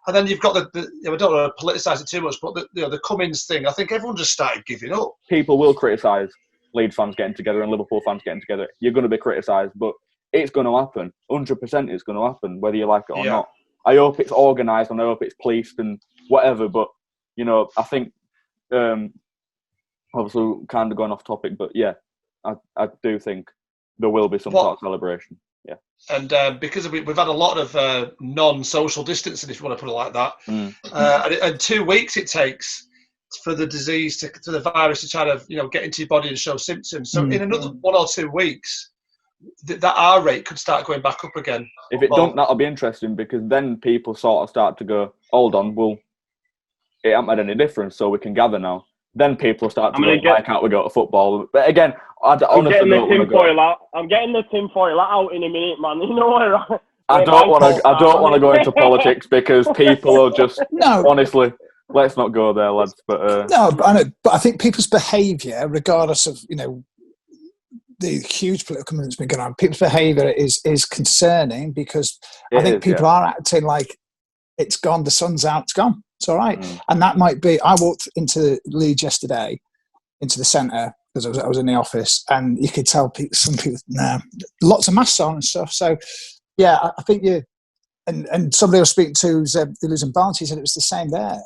And then you've got the I don't want to politicise it too much, but the Cummins thing. I think everyone just started giving up. People will criticise Leeds fans getting together and Liverpool fans getting together. You're going to be criticised, but it's going to happen. 100% it's going to happen, whether you like it or not. I hope it's organised and I hope it's policed and whatever, but, I think, obviously kind of going off topic, but yeah, I do think there will be some sort of celebration. Yeah. And because we've had a lot of non-social distancing, if you want to put it like that, and 2 weeks it takes for the disease to the virus to try to get into your body and show symptoms. So in another 1 or 2 weeks, that R rate could start going back up again. If it don't, that'll be interesting because then people sort of start to go, hold on, well, it hasn't made any difference, so we can gather now. Then people start to go, why can't we go to football? But again, I honestly don't want to go. I'm getting the tinfoil out in a minute, man. You know what? I don't want to go into politics because people are just honestly. Let's not go there, lads. But but I think people's behaviour, regardless of the huge political movement's been going on, people's behaviour is concerning because I think people are acting like it's gone, the sun's out, it's gone, it's all right. And that might be. I walked into Leeds yesterday, into the centre because I was in the office, and you could tell some people, lots of masks on and stuff. So yeah, I think you and somebody I was speaking to who lives in Barnsley said it was the same there.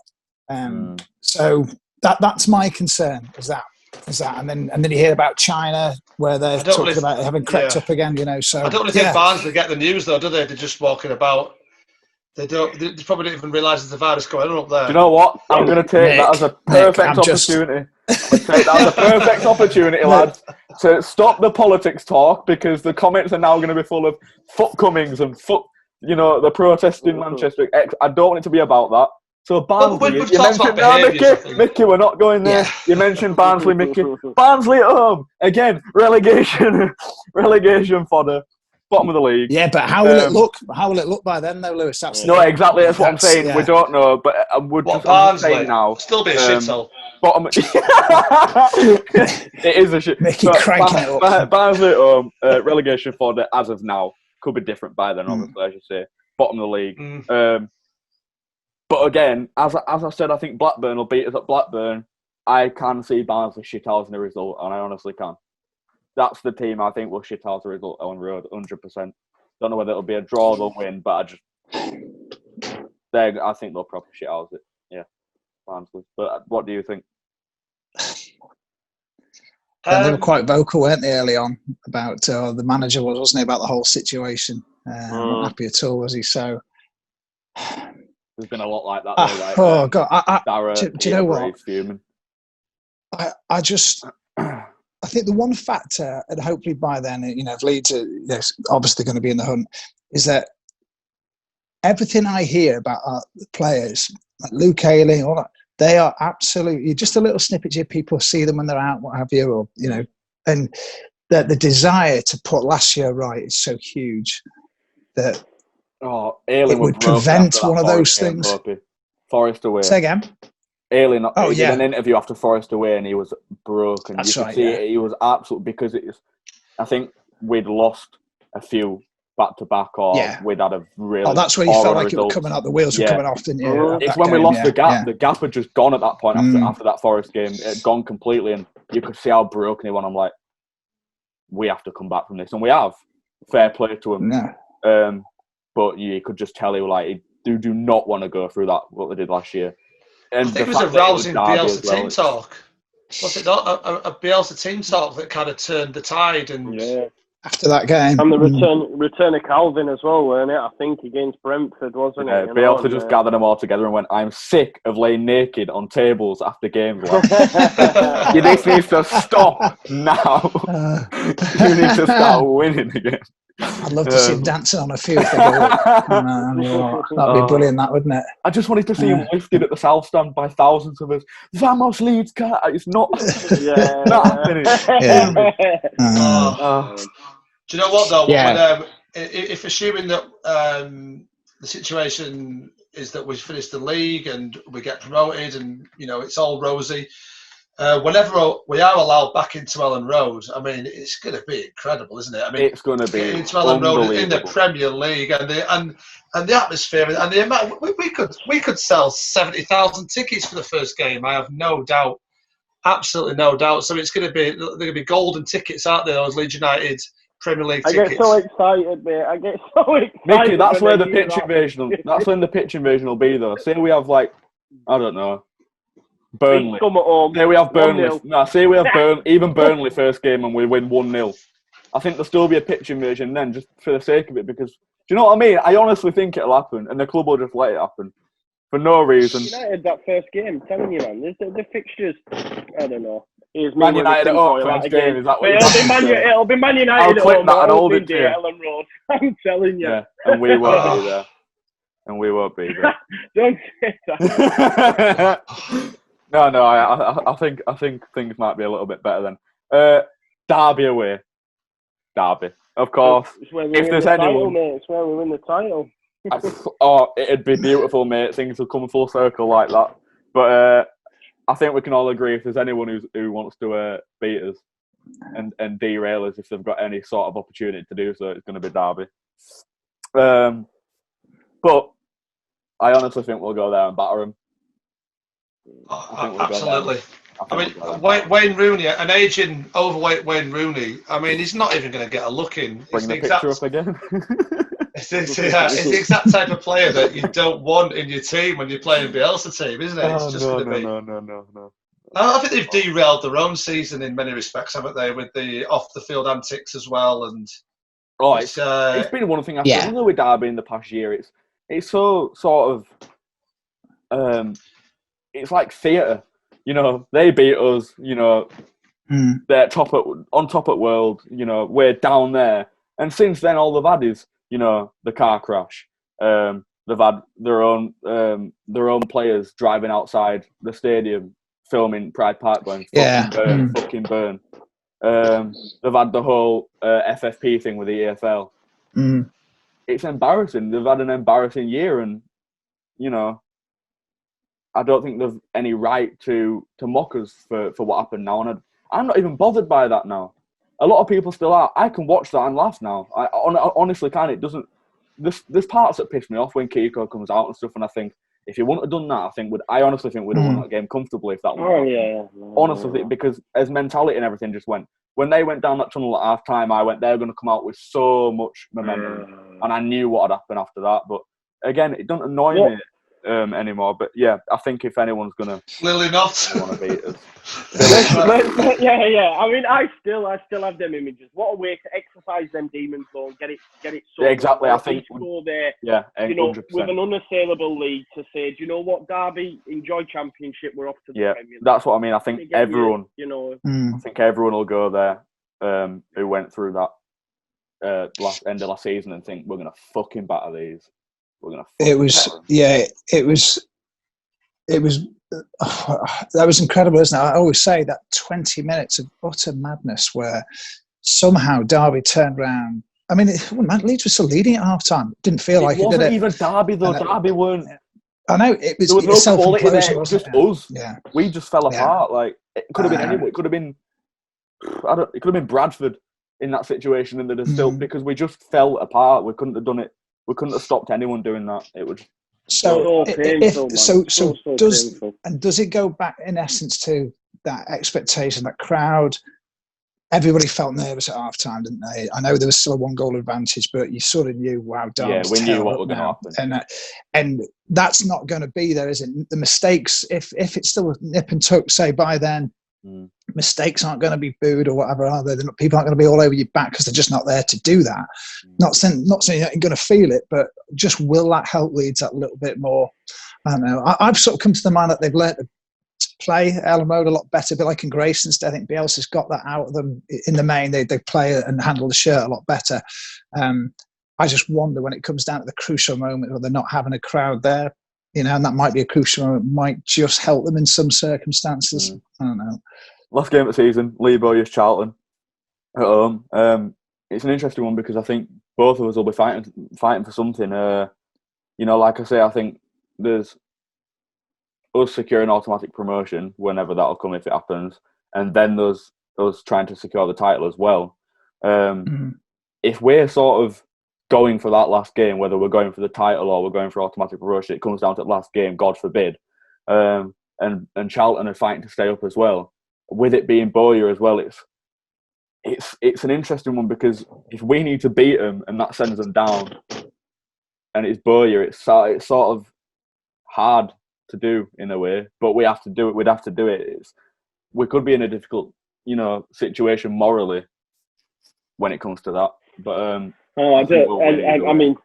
So that's my concern, is that Is that, and then you hear about China where they're talking about having crept up again, So I don't really think Barnsley get the news though, do they? They're just walking about. They probably don't even realise there's a virus going on up there. Do you know what? I'm going to take that as a perfect opportunity. I'm take that as a perfect opportunity, lads, to stop the politics talk, because the comments are now going to be full of foot comings and the protest in Manchester. I don't want it to be about that. So Barnsley, you mentioned Mickey, we're not going there. Yeah. You mentioned Barnsley, Mickey. Barnsley at home again. Relegation fodder. Bottom of the league. Yeah, but how will it look? How will it look by then, though, Lewis? No, exactly. That's what I'm saying. Yeah. We don't know, but I'm saying now. Still be a shithole. Bottom. It is a shit. Mickey cranking it up. Barnsley at home. Relegation fodder as of now. Could be different by then, obviously. I should say. Bottom of the league. But again, as I said, I think Blackburn will beat us at Blackburn. I can see Barnsley shithousing the result, and I honestly can. That's the team I think will shithouse the result on road, 100%. Don't know whether it'll be a draw or win, but I think they'll probably shithouse it. Yeah, Barnsley. But what do you think? They were quite vocal, weren't they, early on about the manager wasn't he, about the whole situation? Not happy at all, was he? So there's been a lot like that. Oh God! Do you know what? Fuming. I think the one factor, and hopefully by then, if Leeds are obviously going to be in the hunt, is that everything I hear about the players, like Luke Ayling, all that, they are absolutely just a little snippet here. People see them when they're out, what have you, or and that the desire to put last year right is so huge that it would prevent one of those things. Forest away. Say again. Ayling, he did an interview after Forest away, and he was broken. That's you could see it, he was absolute, because I think we'd lost a few back to back, or we'd had a really. That's where you felt like it was coming out. The wheels were coming off, didn't you? It's when we lost the gap. Yeah. The gap had just gone at that point after that Forest game. It had gone completely, and you could see how broken he was. I'm like, we have to come back from this, and we have. Fair play to him. No. But you could just tell he do not want to go through that what they did last year. And I think it was a rousing Bielsa team talk. Was it not a Bielsa team talk that kind of turned the tide? And after that game, and the return of Calvin as well, weren't it? I think against Brentford, wasn't it? Bielsa just gathered them all together and went, "I'm sick of laying naked on tables after games. This needs to stop now. You need to start winning again." I'd love to see him dancing on a field. That'd be brilliant, that, wouldn't it? I just wanted to see him lifted at the South Stand by thousands of us. Vamos Leeds, car! It's not, not happening. Do you know what, though? When, if assuming that the situation is that we finish the league and we get promoted and, it's all rosy, whenever we are allowed back into Ellen Road, I mean, it's going to be incredible, isn't it? I mean, it's going to be into Ellen Road in the Premier League and the atmosphere and the amount. We could sell 70,000 tickets for the first game. I have no doubt, absolutely no doubt. So it's going to be golden tickets out there. Those Leeds United Premier League tickets. I get so excited, mate. Mickey, that's where the pitch invasion. That's when the pitch invasion will be, though. Say we have I don't know. Burnley. Say we have Burnley. Say we have even Burnley first game and we win 1-0. I think there'll still be a pitch invasion then, just for the sake of it, because do you know what I mean? I honestly think it'll happen, and the club will just let it happen for no reason. United that first game, I'm telling you, man. The fixtures, I don't know. Man United at home first game. Is that what it'll be Man United I'll at click home. that and hold it to you. Ellen Road. I'm telling you. Yeah, and we won't be there. And we won't be there. Don't say that. No. I think things might be a little bit better then. Derby away. Derby, of course. If there's anyone, it's where we win the title. It'd be beautiful, mate. Things will come full circle like that. But I think we can all agree if there's anyone who wants to beat us and derail us if they've got any sort of opportunity to do so, it's going to be Derby. But I honestly think we'll go there and batter them. Absolutely. I mean, Wayne Rooney, an aging, overweight Wayne Rooney, I mean, he's not even going to get a look in. Bring the picture up again. It's the exact type of player that you don't want in your team when you're playing Bielsa team, isn't it? It's just going to be... No. I think they've derailed their own season in many respects, haven't they? With the off-the-field antics as well, and it's been one thing I've struggled with Derby in the past year. It's so sort of it's like theatre. You know, they beat us. You know, they're on top at world. You know, we're down there, and since then all they've had is, you know, the car crash. They've had their own players driving outside the stadium, filming Pride Park, going fucking burn. They've had the whole FFP thing with the EFL. It's embarrassing. They've had an embarrassing year, and you know, I don't think they've any right to mock us for what happened now. And I'm not even bothered by that now. A lot of people still are. I can watch that and laugh now. I honestly can. It doesn't. There's parts that piss me off when Kiko comes out and stuff, and I think if he wouldn't have done that, I honestly think we'd have won that game comfortably if that was. Honestly, because as mentality and everything just went. When they went down that tunnel at half time, I went, they're going to come out with so much momentum, and I knew what had happened after that. But again, it doesn't annoy me anymore. But yeah, I think if anyone's going to clearly not want to beat us. Yeah. I mean, I still have them images. What a way to exercise them demons, though, and get it. Yeah, exactly. I think go there. Yeah, 100%. You know, with an unassailable league to say, do you know what, Derby, enjoy Championship. We're off to the Premier League. That's what I mean. I think everyone. You know, I think everyone will go there who went through that end of last season and think we're gonna fucking batter these. We're gonna. It was that was incredible, isn't it? I always say that 20 minutes of utter madness where somehow Derby turned around. I mean, Leeds was still leading at half time. Didn't feel like it, did it? Even Derby though. Derby weren't. I know it was. There was no quality there. It was just us. Yeah, we just fell apart. Like it could have been anyone. It could have been. It could have been Bradford in that situation, and they'd have still because we just fell apart. We couldn't have done it. We couldn't have stopped anyone doing that. It would. Does it go back in essence to that expectation, that crowd? Everybody felt nervous at half time, didn't they? I know there was still a 1-goal advantage, but you sort of knew, wow, Derby's we knew what was going to happen. And that's not going to be there, is it? The mistakes, if it's still nip and tuck, say by then, mistakes aren't going to be booed or whatever, are they? People aren't going to be all over your back because they're just not there to do that. Not saying you're going to feel it, but just will that help Leeds that little bit more? I don't know. I've sort of come to the mind that they've learned to play Ellen mode a lot better, a bit like in Grace instead. I think Bielsa's got that out of them in the main. They play and handle the shirt a lot better. I just wonder when it comes down to the crucial moment where they're not having a crowd there, you know, and that might be a crucial moment, might just help them in some circumstances. I don't know. Last game of the season, Lee Bowyer's Charlton at home. It's an interesting one because I think both of us will be fighting for something. You know, like I say, I think there's us securing automatic promotion whenever that'll come if it happens, and then there's us trying to secure the title as well. If we're sort of going for that last game, whether we're going for the title or we're going for automatic promotion, it comes down to the last game, God forbid. And Charlton are fighting to stay up as well. With it being Bowyer as well, it's an interesting one because if we need to beat them and that sends them down, and it's Bowyer, it's sort of hard to do in a way, but we have to do it. We'd have to do it. We could be in a difficult, you know, situation morally when it comes to that. But I mean,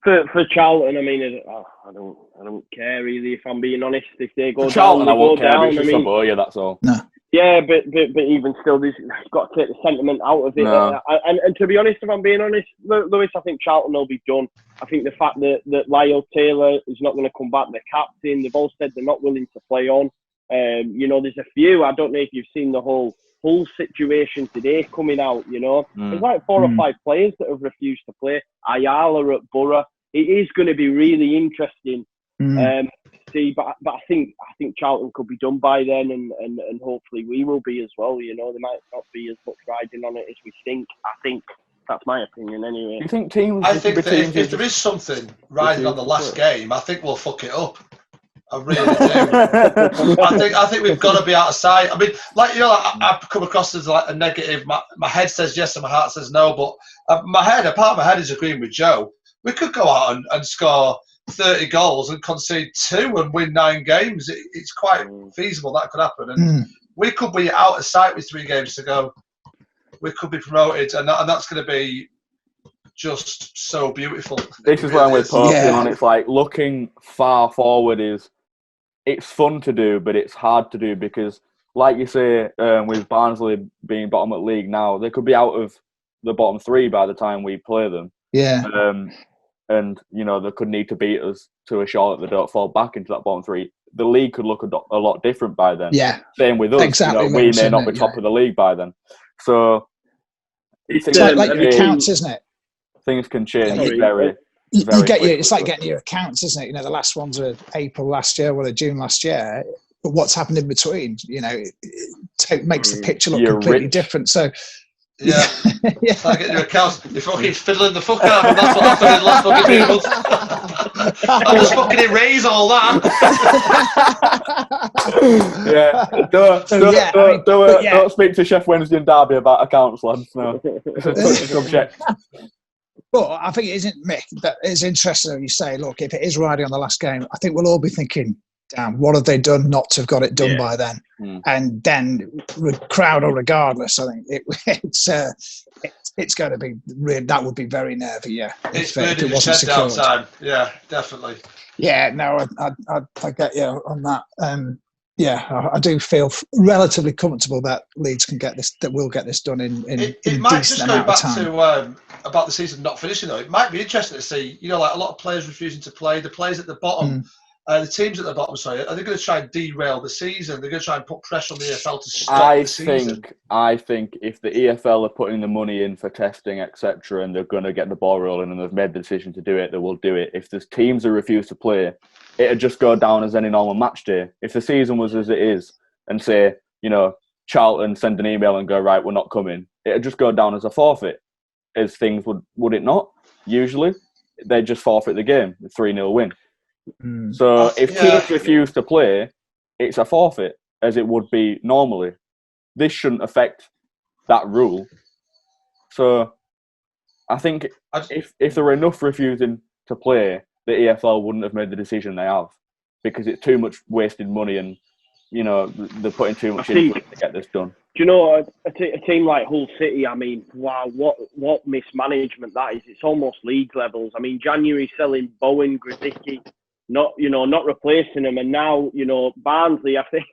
for Charlton, I mean, I don't care really, if I'm being honest. If they go Charlton, down, I won't care. Down. It's just Bowyer, that's all. No. Yeah, but even still, there's got to take the sentiment out of it. No. And to be honest, if I'm being honest, Lewis, I think Charlton will be done. I think the fact that Lyle Taylor is not going to come back, the captain, they've all said they're not willing to play on. You know, there's a few. I don't know if you've seen the whole situation today coming out. You know, there's like 4 or 5 players that have refused to play. Ayala at Borough. It is going to be really interesting. But I think Charlton could be done by then, and hopefully we will be as well. You know, there might not be as much riding on it as we think. I think that's my opinion anyway. You think teams? I think that if there is something riding on the last game, I think we'll fuck it up. I really do. I think we've got to be out of sight. I mean, like, you know, I've come across as like a negative. My head says yes and my heart says no, but a part of my head is agreeing with Joe. We could go out and score 30 goals and concede 2 and win 9 games. It's quite feasible that could happen. And we could be out of sight with 3 games to go. We could be promoted, and that's going to be just so beautiful. This is where I'm with Pope, and it's like looking far forward it's fun to do, but it's hard to do because, like you say, with Barnsley being bottom of the league now, they could be out of the bottom 3 by the time we play them. Yeah. And, you know, they could need to beat us to assure that they don't fall back into that bottom 3. The league could look a lot different by then. Yeah. Same with us. Exactly. You know, we may not be top of the league by then. So it's like your accounts, isn't it? Things can change It's like getting your accounts, isn't it? You know, the last ones are April last year, June last year. But what's happened in between, you know, it makes the picture look completely different. So, yeah. It's like getting your accounts. You're fucking fiddling the fuck out of them. That's what happened in the last fucking 2 months. I'll just fucking erase all that. Don't speak to Chef Wednesday and Derby about accounts, lads. No. It's a subject. But I think it isn't, Mick, that it's interesting when you say, look, if it is riding on the last game, I think we'll all be thinking, damn, what have they done not to have got it done by then? And then, crowd or regardless, I think it's going to be really, that would be very nervy, yeah. It's really the shed down time. Yeah, definitely. Yeah, no, I get you on that. I do feel relatively comfortable that Leeds can get this, that we'll get this done in it might just go back to about the season not finishing though. It might be interesting to see, you know, like a lot of players refusing to play, the players at the bottom, the teams at the bottom, sorry, are they going to try and derail the season? They're going to try and put pressure on the EFL to stop the season? I think if the EFL are putting the money in for testing, etc., and they're going to get the ball rolling and they've made the decision to do it, they will do it. If there's teams that refuse to play, it'd just go down as any normal match day. If the season was as it is, and say, you know, Charlton send an email and go, right, we're not coming, it'd just go down as a forfeit, as things would it not? Usually, they'd just forfeit the game, a 3-0 win. So if teams refuse to play, it's a forfeit, as it would be normally. This shouldn't affect that rule. So I think if there were enough refusing to play, the EFL wouldn't have made the decision they have, because it's too much wasted money and, you know, they're putting too much into it to get this done. Do you know, a team like Hull City, I mean, wow, what mismanagement that is. It's almost league levels. I mean, January selling Bowen, Grzycki, not replacing them. And now, you know, Barnsley, I think,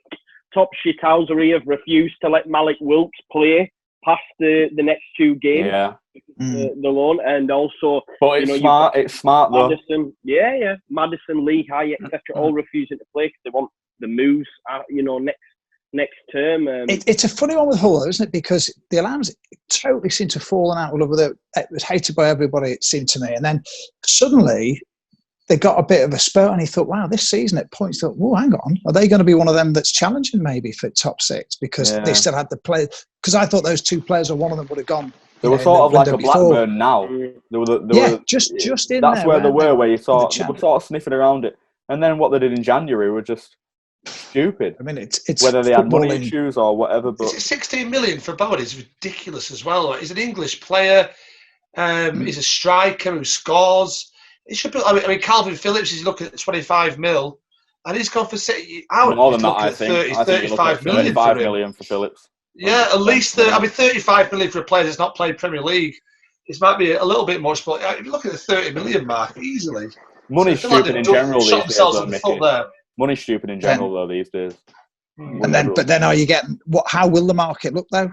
top shithousery have refused to let Malik Wilkes play past the next 2 games. Yeah. The loan, and also, but it's smart. It's smart though. Madison, Madison, Lee High, etc., all refusing to play because they want the moves. You know, next term. It's a funny one with Hull, isn't it? Because the alarms totally seem to have fallen out all over. It was hated by everybody, it seemed to me, and then suddenly they got a bit of a spurt, and he thought, wow, this season at points thought, well, hang on, are they going to be one of them that's challenging maybe for top 6 because they still had the play? Because I thought those 2 players or one of them would have gone. They were sort of like a Blackburn now. They were just in that's there. Where they were, where you thought they were sort of sniffing around it. And then what they did in January were just stupid. I mean, it's whether they had money issues or whatever. But 16 million for Bowen is ridiculous as well. He's an English player. He's a striker who scores. It should be. I mean, Calvin Phillips is looking at 25 mil, and he's gone for City. More than that, I think. 35 million 35 million for Phillips. Yeah, at least 35 million for a player that's not played Premier League. It might be a little bit much, but if you look at the 30 million mark, easily. Money's stupid in general these days, though, Mickey. Money's stupid in general, though, these days. But then are you getting how will the market look though?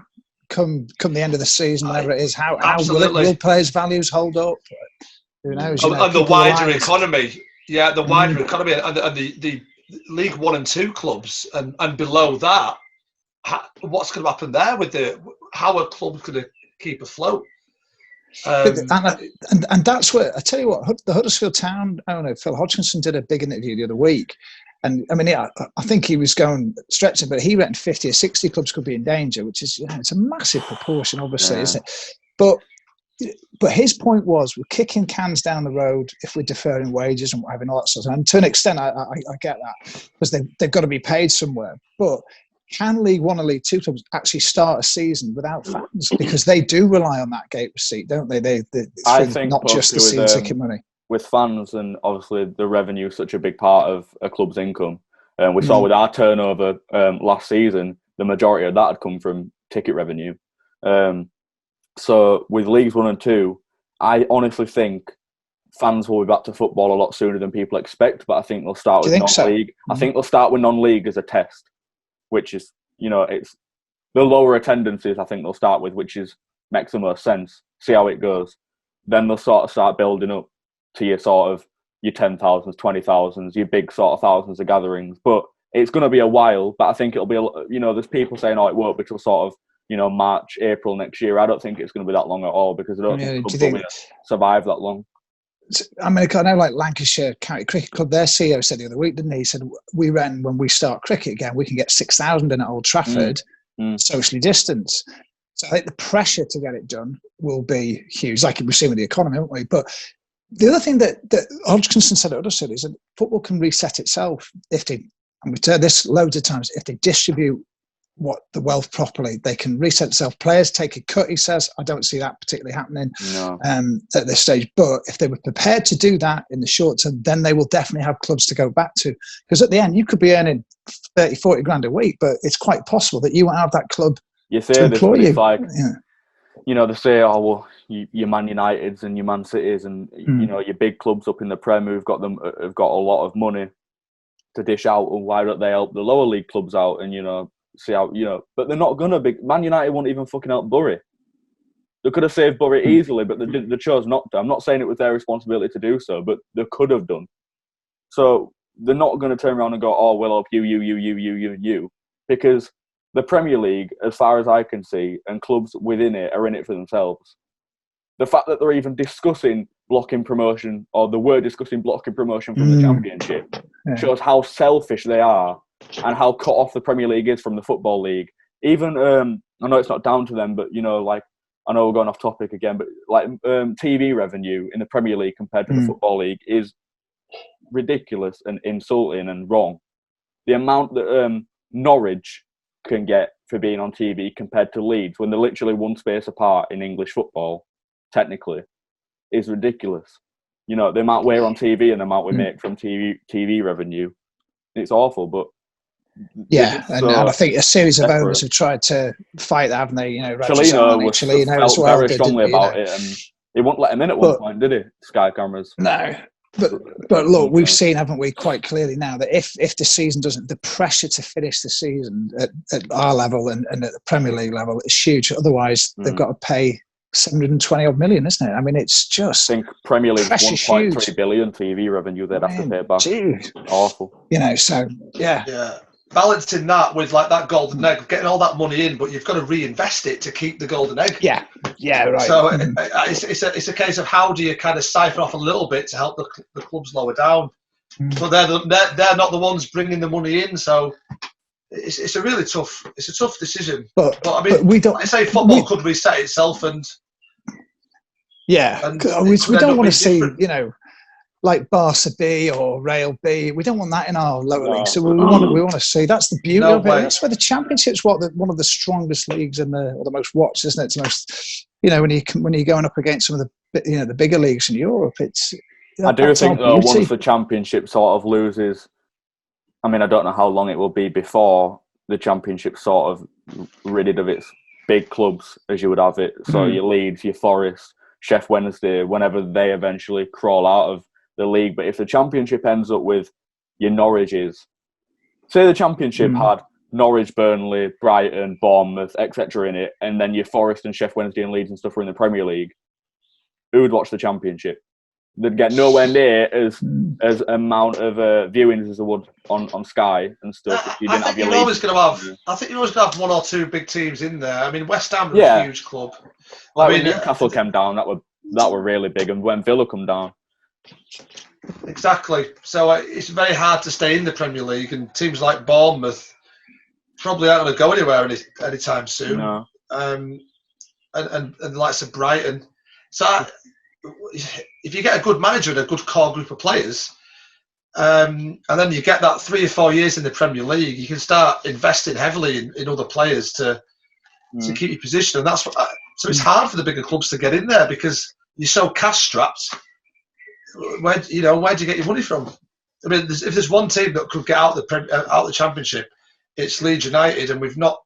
Come the end of the season, whatever it is, how will players' values hold up? Who knows? And the wider economy, the wider economy, and the League 1 and 2 clubs, and below that. What's going to happen there with how a club's going to keep afloat? And that's where I tell you what, the Huddersfield Town owner Phil Hodgkinson did a big interview the other week, and I mean, I think he was going stretching, but he reckoned 50 or 60 clubs could be in danger, which is it's a massive proportion, obviously, isn't it? But his point was, we're kicking cans down the road if we're deferring wages and having all that sort of. And to an extent, I get that because they've got to be paid somewhere, but. Can League 1 and League 2 clubs actually start a season without fans? Because they do rely on that gate receipt, don't they? I think not just the season ticket money. with fans and obviously the revenue is such a big part of a club's income. We saw with our turnover last season, the majority of that had come from ticket revenue. So with Leagues 1 and 2, I honestly think fans will be back to football a lot sooner than people expect, but I think they'll start with non-league. So? I think they'll start with non-league as a test, which is, it's the lower attendances I think they'll start with, which makes the most sense. See how it goes. Then they'll sort of start building up to your 10,000s, 20,000s, your big sort of thousands of gatherings. But it's going to be a while, but I think it'll be, there's people saying, it won't be till sort of, March, April next year. I don't think it's going to be that long at all because I don't think clubs will survive that long. I mean, I know like Lancashire County Cricket Club, their CEO said the other week, didn't he? He said, we reckon when we start cricket again, we can get 6,000 in at Old Trafford, socially distanced. So I think the pressure to get it done will be huge, like we've seen with the economy, haven't we? But the other thing that Hodgkinson said at Huddersfield is that football can reset itself if they, and we've heard this loads of times, if they distribute the wealth properly, they can reset itself. Players take a cut, he says. I don't see that particularly happening at this stage. But if they were prepared to do that in the short term, then they will definitely have clubs to go back to. Because at the end, you could be earning 30, 40 grand a week, but it's quite possible that you won't have that club to employ you. Like, they say, your Man Uniteds and your Man Cities and, your big clubs up in the Prem who've got a lot of money to dish out. And why don't they help the lower league clubs out and, see how, but they're not going to be. Man United won't even fucking help Bury. They could have saved Bury easily, but they chose not to. I'm not saying it was their responsibility to do so, but they could have done. So they're not going to turn around and go, we'll help you, because the Premier League, as far as I can see, and clubs within it are in it for themselves. The fact that they're even discussing blocking promotion, or they were discussing blocking promotion from the Championship, shows how selfish they are and how cut off the Premier League is from the Football League. Even, I know it's not down to them, but, I know we're going off topic again, but TV revenue in the Premier League compared to the Football League is ridiculous and insulting and wrong. The amount that Norwich can get for being on TV compared to Leeds, when they're literally one space apart in English football, technically, is ridiculous. The amount we're on TV and the amount we make from TV revenue, it's awful, but and I think a series of owners have tried to fight that, haven't they? Cellino felt very strongly about it, and he wouldn't let him in at one point, did he? Sky cameras. No, but look, we've seen, haven't we, quite clearly now that if the season doesn't, the pressure to finish the season at our level and at the Premier League level is huge. Otherwise, they've got to pay 720 odd million, isn't it? I mean, it's just. I think Premier League's 1.3 billion TV revenue they'd have to pay back. Dude. Awful. So yeah. Balancing that with that golden egg, getting all that money in, but you've got to reinvest it to keep the golden egg. Yeah, right. So it's a case of how do you kind of siphon off a little bit to help the clubs lower down. But they're not the ones bringing the money in, so it's a really tough decision. But I mean, we don't. I say football could reset itself, and we don't want to see like Barca B or Real B. We don't want that in our lower league. So we want to see. That's the beauty of it. That's where the Championship's one of the strongest leagues or the most watched, isn't it? It's the most, when you're going up against some of the the bigger leagues in Europe. I do think though, once the Championship sort of loses, I mean, I don't know how long it will be before the Championship sort of ridded of its big clubs as you would have it. So your Leeds, your Forest, Sheff Wednesday, whenever they eventually crawl out of the league. But if the Championship ends up with your Norwiches, say the Championship had Norwich, Burnley, Brighton, Bournemouth, etc. in it, and then your Forest and Sheff Wednesday and Leeds and stuff are in the Premier League, who would watch the Championship? They'd get nowhere near as amount of viewings as they would on Sky and stuff. If you didn't have your league. I think you're always going to have one or two big teams in there. I mean, West Ham are a huge club. When Newcastle came down, that were really big, and when Villa come down. Exactly. So it's very hard to stay in the Premier League, and teams like Bournemouth probably aren't going to go anywhere anytime soon. No. And the likes of Brighton. So if you get a good manager and a good core group of players, and then you get that 3 or 4 years in the Premier League, you can start investing heavily in other players to keep your position. And that's so it's hard for the bigger clubs to get in there because you're so cash strapped. where do you get your money from? I mean, if there's one team that could get out the Championship, it's Leeds United, and we've not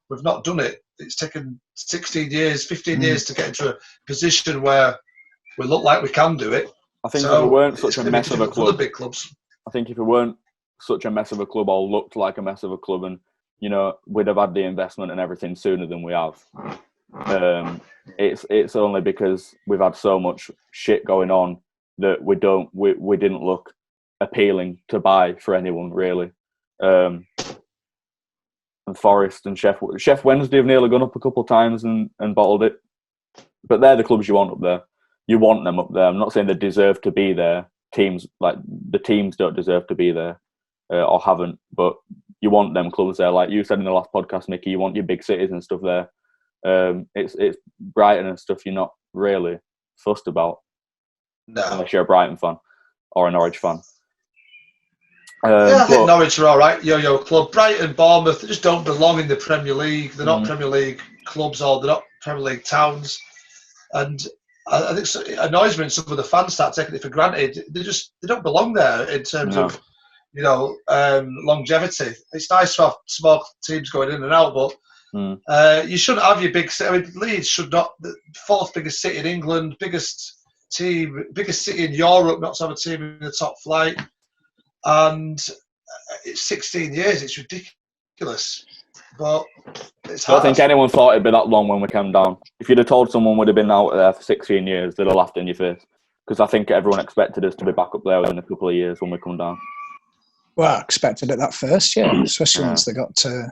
done it. It's taken 16 years, 15 years to get into a position where we look like we can do it. I think if we weren't such a mess of a club, the big clubs. I think if we weren't such a mess of a club or looked like a mess of a club, and we'd have had the investment and everything sooner than we have. It's only because we've had so much shit going on that we didn't look appealing to buy for anyone really. And Forest and Chef Wednesday have nearly gone up a couple of times and bottled it, but they're the clubs you want up there. You want them up there. I'm not saying they deserve to be there. Teams don't deserve to be there or haven't, but you want them clubs there. Like you said in the last podcast, Mickey, you want your big cities and stuff there. It's Brighton and stuff you're not really fussed about, unless you're a Brighton fan or a Norwich fan. I think Norwich are all right, yo-yo club. Brighton, Bournemouth, they just don't belong in the Premier League. They're not Premier League clubs, or they're not Premier League towns. And I think it annoys me when some of the fans start taking it for granted. They don't belong there in terms of longevity. It's nice to have small teams going in and out, but you shouldn't have your big city. I mean, Leeds should not, the fourth biggest city in England, biggest city in Europe, not to have a team in the top flight. And it's 16 years. It's ridiculous. But it's hard. I don't think anyone thought it'd be that long when we came down. If you'd have told someone we'd have been out there for 16 years, they'd have laughed in your face. Because I think everyone expected us to be back up there within a couple of years when we come down. Well, I expected it that first, especially once they got to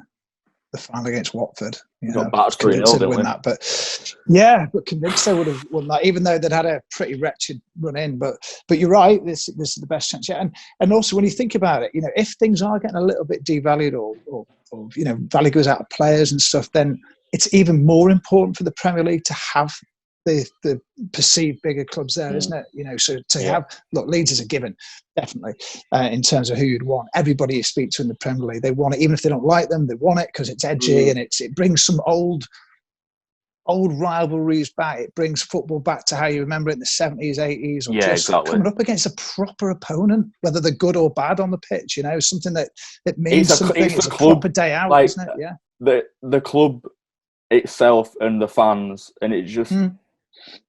the final against Watford. Got battered 3-0, didn't we? That, but convinced they would have won that, even though they'd had a pretty wretched run in. But you're right, this is the best chance yet. And also when you think about it, if things are getting a little bit devalued or value goes out of players and stuff, then it's even more important for the Premier League to have the perceived bigger clubs there, isn't it? So to have Leeds is a given, definitely, in terms of who you'd want. Everybody you speak to in the Premier League, they want it, even if they don't like them, they want it because it's edgy and it brings some old rivalries back. It brings football back to how you remember it in the 70s, 80s, or coming up against a proper opponent, whether they're good or bad on the pitch. Something that means something. It's a proper day out, isn't it? Yeah. The club itself and the fans, and it just.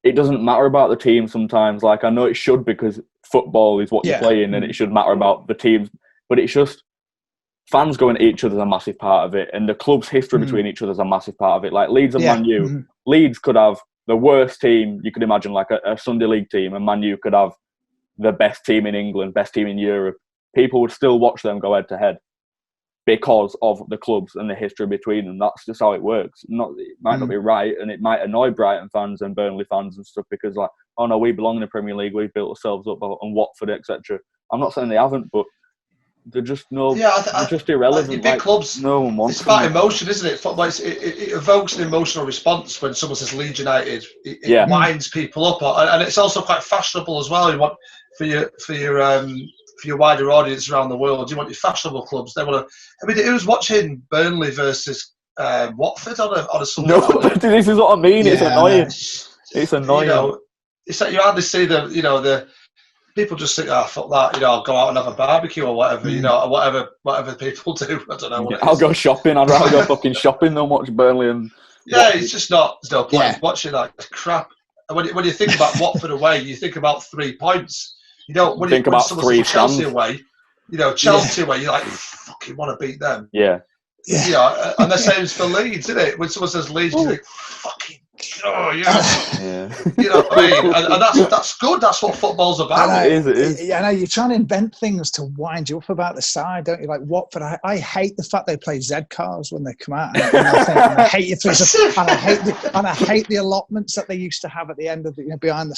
It doesn't matter about the team sometimes. Like, I know it should, because football is what you're playing and it should matter about the teams. But it's just fans going at each other is a massive part of it. And the club's history between each other is a massive part of it. Like Leeds and Man U. Leeds could have the worst team you could imagine, like a Sunday League team. And Man U could have the best team in England, best team in Europe. People would still watch them go head to head because of the clubs and the history between them. That's just how it works. It might not be right, and it might annoy Brighton fans and Burnley fans and stuff, because like, oh no, we belong in the Premier League, we've built ourselves up, and Watford, etc. I'm not saying they haven't, but they're just they're just irrelevant. Big clubs, no one wants. It's about emotion, isn't it? It evokes an emotional response when someone says Leeds United. It winds people up, and it's also quite fashionable as well. You want for your wider audience around the world, you want your fashionable clubs. They want to. I mean, it was watching Burnley versus Watford on a Sunday. No, this is what I mean. It's annoying. It's annoying. It's like you hardly see the people just think, fuck that. I'll go out and have a barbecue or whatever. Whatever people do. I don't know. I'll go shopping. I'd rather go fucking shopping than watch Burnley and. Yeah, it's just not. There's no point watching that crap. And when you think about Watford away, you think about 3 points. You don't when think when about someone's 3 Chelsea stands. away. Chelsea away, you're like, fucking want to beat them. Yeah. And the same for Leeds, isn't it? When someone says Leeds, you think, fucking, yeah. You know what I mean? And that's good. That's what football's about. It is. Yeah, I know. You're trying to invent things to wind you up about the side, don't you? Like Watford, I hate the fact they play Z cars when they come out. And I hate I hate the allotments that they used to have at the end of the behind the.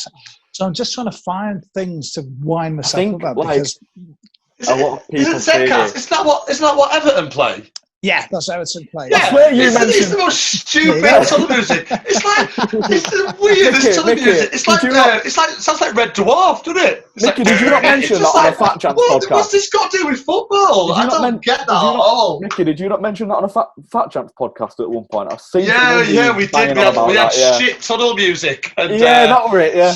So I'm just trying to find things to wind myself about, because a lot of people say that. Isn't that what Everton play? Yeah, that's Everton playing. Yeah, it's the most stupid tunnel music. It's the weirdest tunnel music. It's like it sounds like Red Dwarf, doesn't it? Mickey, did you not mention that on a Fat Chance podcast? What's this got to do with football? I don't get that at all. Mickey, did you not mention that on a Fat Chance podcast at one point? I've seen. Yeah, we did. We had shit tunnel music. And, that were it. Yeah.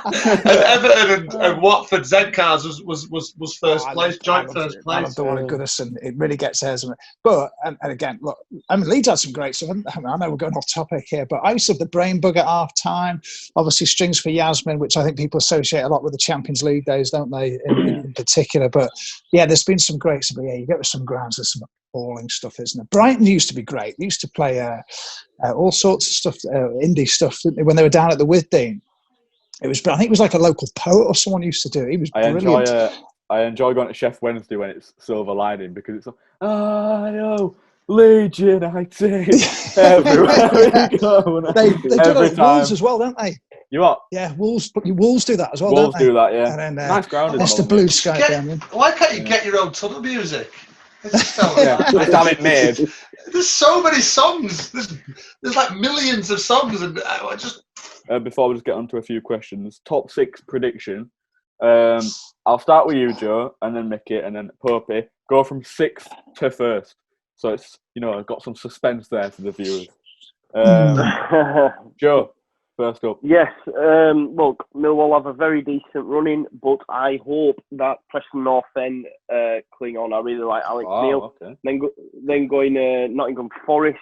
and Everton and Watford Zcars was first place, joint first place. I love the one at Goodison. It really gets theirs. But, and again, look, Leeds had some great stuff. I know we're going off topic here, but I used to have the brain bug at half time. Obviously, Strings for Yasmin, which I think people associate a lot with the Champions League days, don't they, in particular. But yeah, there's been some great stuff. Yeah, you get with some grounds, there's some appalling stuff, isn't it? Brighton used to be great. They used to play all sorts of stuff, indie stuff, when they were down at the Withdean. I think it was like a local poet or someone used to do it. He was brilliant. I enjoy going to Chef Wednesday when it's Silver Lining because it's like, Leeds United everywhere we go. They do it Wolves as well, don't they? You what? Yeah, Wolves do that as well, Wolves don't they? do that, yeah. And then, nice ground. That's the blue sky down there. Why can't you get your own tunnel music? Just have it made. There's so many songs. There's like millions of songs, and I just. Before we just get on to a few questions, top 6 prediction. I'll start with you, Joe, and then Mickey, and then Popey. Go from 6th to 1st. So it's, got some suspense there for the viewers. Joe, first up. Yes, look, Millwall have a very decent running, but I hope that Preston North End cling on. I really like Alex Neil. Okay. Then going Nottingham Forest,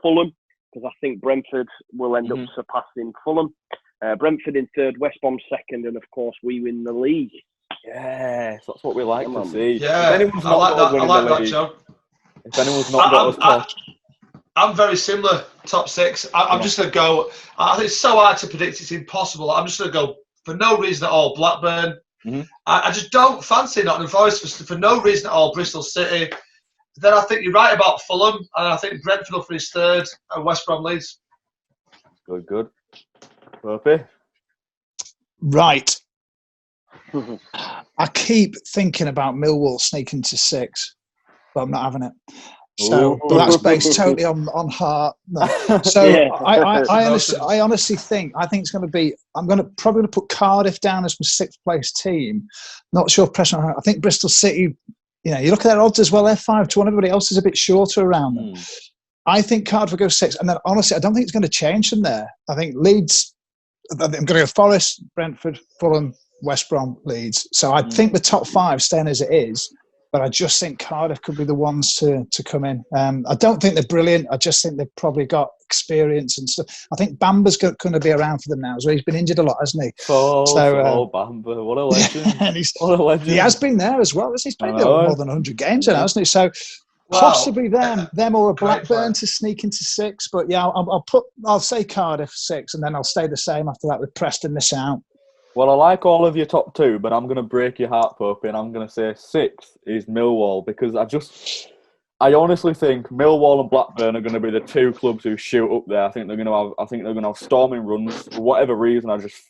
Fulham, because I think Brentford will end up surpassing Fulham. Brentford in 3rd, West Brom 2nd, and of course we win the league. Yes, that's what we like to see. Yeah, I like that, Joe. If anyone's not got us, I'm very similar. Top 6. I'm just going to go. I think it's so hard to predict. It's impossible. I'm just going to go for no reason at all. Blackburn. I just don't fancy Nottingham Forest for no reason at all. Bristol City. Then I think you're right about Fulham, and I think Brentford will finish 3rd, and West Brom Leeds. Good. Perfect. Right. I keep thinking about Millwall sneaking to 6, but I'm not having it. So, but that's based totally on heart. No. So yeah. I honestly think it's going to be. I'm probably going to put Cardiff down as my 6th place team. Not sure pressure on heart. I think Bristol City. You look at their odds as well. They're 5-1. Everybody else is a bit shorter around them. I think Cardiff will go 6, and then honestly, I don't think it's going to change from there. I think Leeds. I'm going to go Forest, Brentford, Fulham, West Brom, Leeds. So I think the top 5 staying as it is. But I just think Cardiff could be the ones to come in. I don't think they're brilliant. I just think they've probably got experience and stuff. I think Bamba's going to be around for them now as well. He's been injured a lot, hasn't he? Bamba, what a legend. He has been there as well. He's played more than 100 games now, hasn't he? So possibly them or a Blackburn to sneak into 6. But yeah, I'll say Cardiff 6, and then I'll stay the same after that with Preston missing out. Well, I like all of your top 2, but I'm going to break your heart, Popey, and I'm going to say 6th is Millwall, because I honestly think Millwall and Blackburn are going to be the 2 clubs who shoot up there. I think they're going to have storming runs. For whatever reason, I just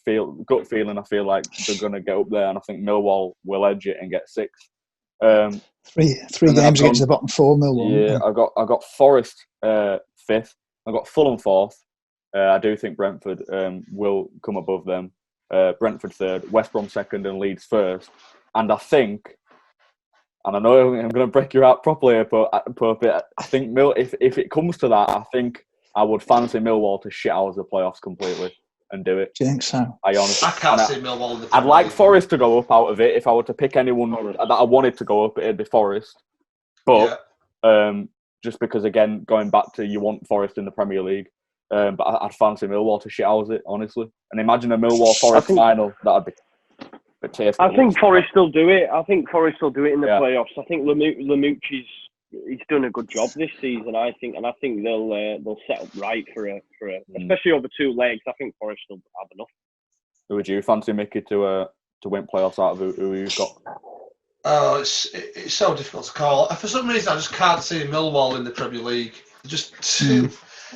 gut feeling, I feel like they're going to get up there, and I think Millwall will edge it and get 6th. Three games against the bottom 4, Millwall. Yeah, I got Forest 5th. I got Fulham 4th. I do think Brentford will come above them. Brentford 3rd, West Brom 2nd, and Leeds 1st. And I think, and I know I'm going to break your heart properly here, but I think if it comes to that, I think I would fancy Millwall to shit out of the playoffs completely and do it. Do you think so? I can't see Millwall in the I'd like Forest to go up out of it. If I were to pick anyone that I wanted to go up, it'd be Forest. But just because, again, going back to you want Forest in the Premier League, but I'd fancy Millwall to shit out it, honestly. And imagine a Millwall Forest final. That'd be a taste. I think Forest will do it. I think Forest will do it in the playoffs. I think Lamouche he's done a good job this season. I think they'll set up right for a especially over 2 legs. I think Forest will have enough. Who would you fancy, Mickey, to win playoffs out of who you've got? Oh, it's so difficult to call. For some reason, I just can't see Millwall in the Premier League. They're just too.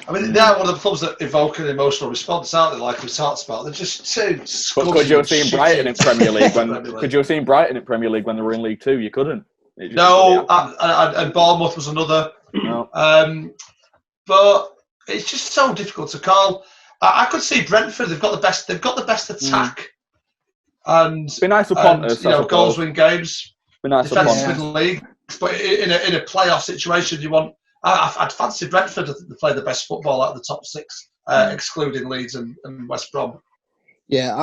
I mean, they're one of the clubs that evoke an emotional response, aren't they? Like we talked about, they're just too. But could you have seen Brighton in Premier League when? Could you have seen Brighton in Premier League when they were in League 2? You couldn't. No, and Bournemouth was another. No. But it's just so difficult to call. I could see Brentford. They've got the best. They've got the best attack. And be nice for Pontus, goals win games. Be nice defense win the league. But in a playoff situation, you want. I'd fancy Brentford to play the best football out of the top 6, excluding Leeds and West Brom. Yeah,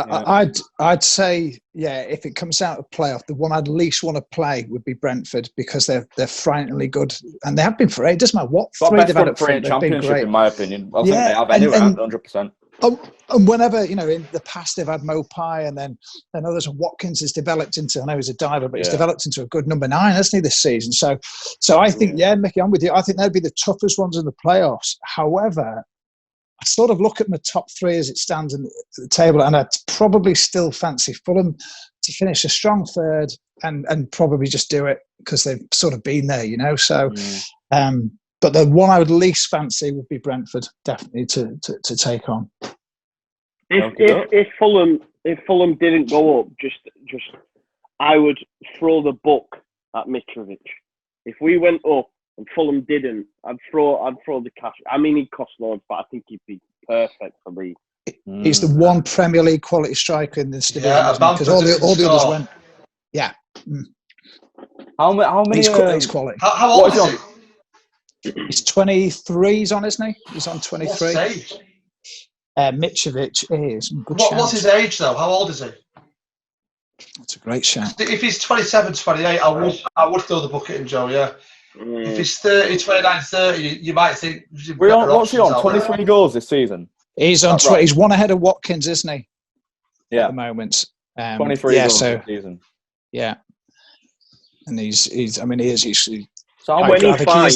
I'd say, if it comes out of playoff, the one I'd least want to play would be Brentford, because they're frighteningly good, and they have been for it. It doesn't matter what three they've had up front, they've been great. In my opinion, I think they have anyway, 100%. And whenever, in the past they've had Mopai, and then others, and Watkins has developed into, I know he's a diver, but he's developed into a good number 9, hasn't he, this season? So I think, Mickey, I'm with you. I think they'd be the toughest ones in the playoffs. However, I sort of look at my top 3 as it stands in the table, and I'd probably still fancy Fulham to finish a strong 3rd and probably just do it because they've sort of been there, So, but the one I would least fancy would be Brentford, definitely to take on. If Fulham didn't go up, just I would throw the book at Mitrovic. If we went up and Fulham didn't, I'd throw the cash. I mean, he'd cost loads, but I think he'd be perfect for me. He's the one Premier League quality striker in this division, because all the others went. Yeah. How many? He's quality. How old is he? He's 23. He's on, isn't he? He's on 23. What's his age? Mitrovic is. What's his age though? How old is he? That's a great shout. If he's 27, 28, I would throw the book at him, Joe. Yeah. If he's 30, 29, 30, you might think. What's he on? 23 goals this season. He's on. He's one ahead of Watkins, isn't he? Yeah. At the moment. 23 goals this season. Yeah. And he's. I mean, he is. He's. So 25.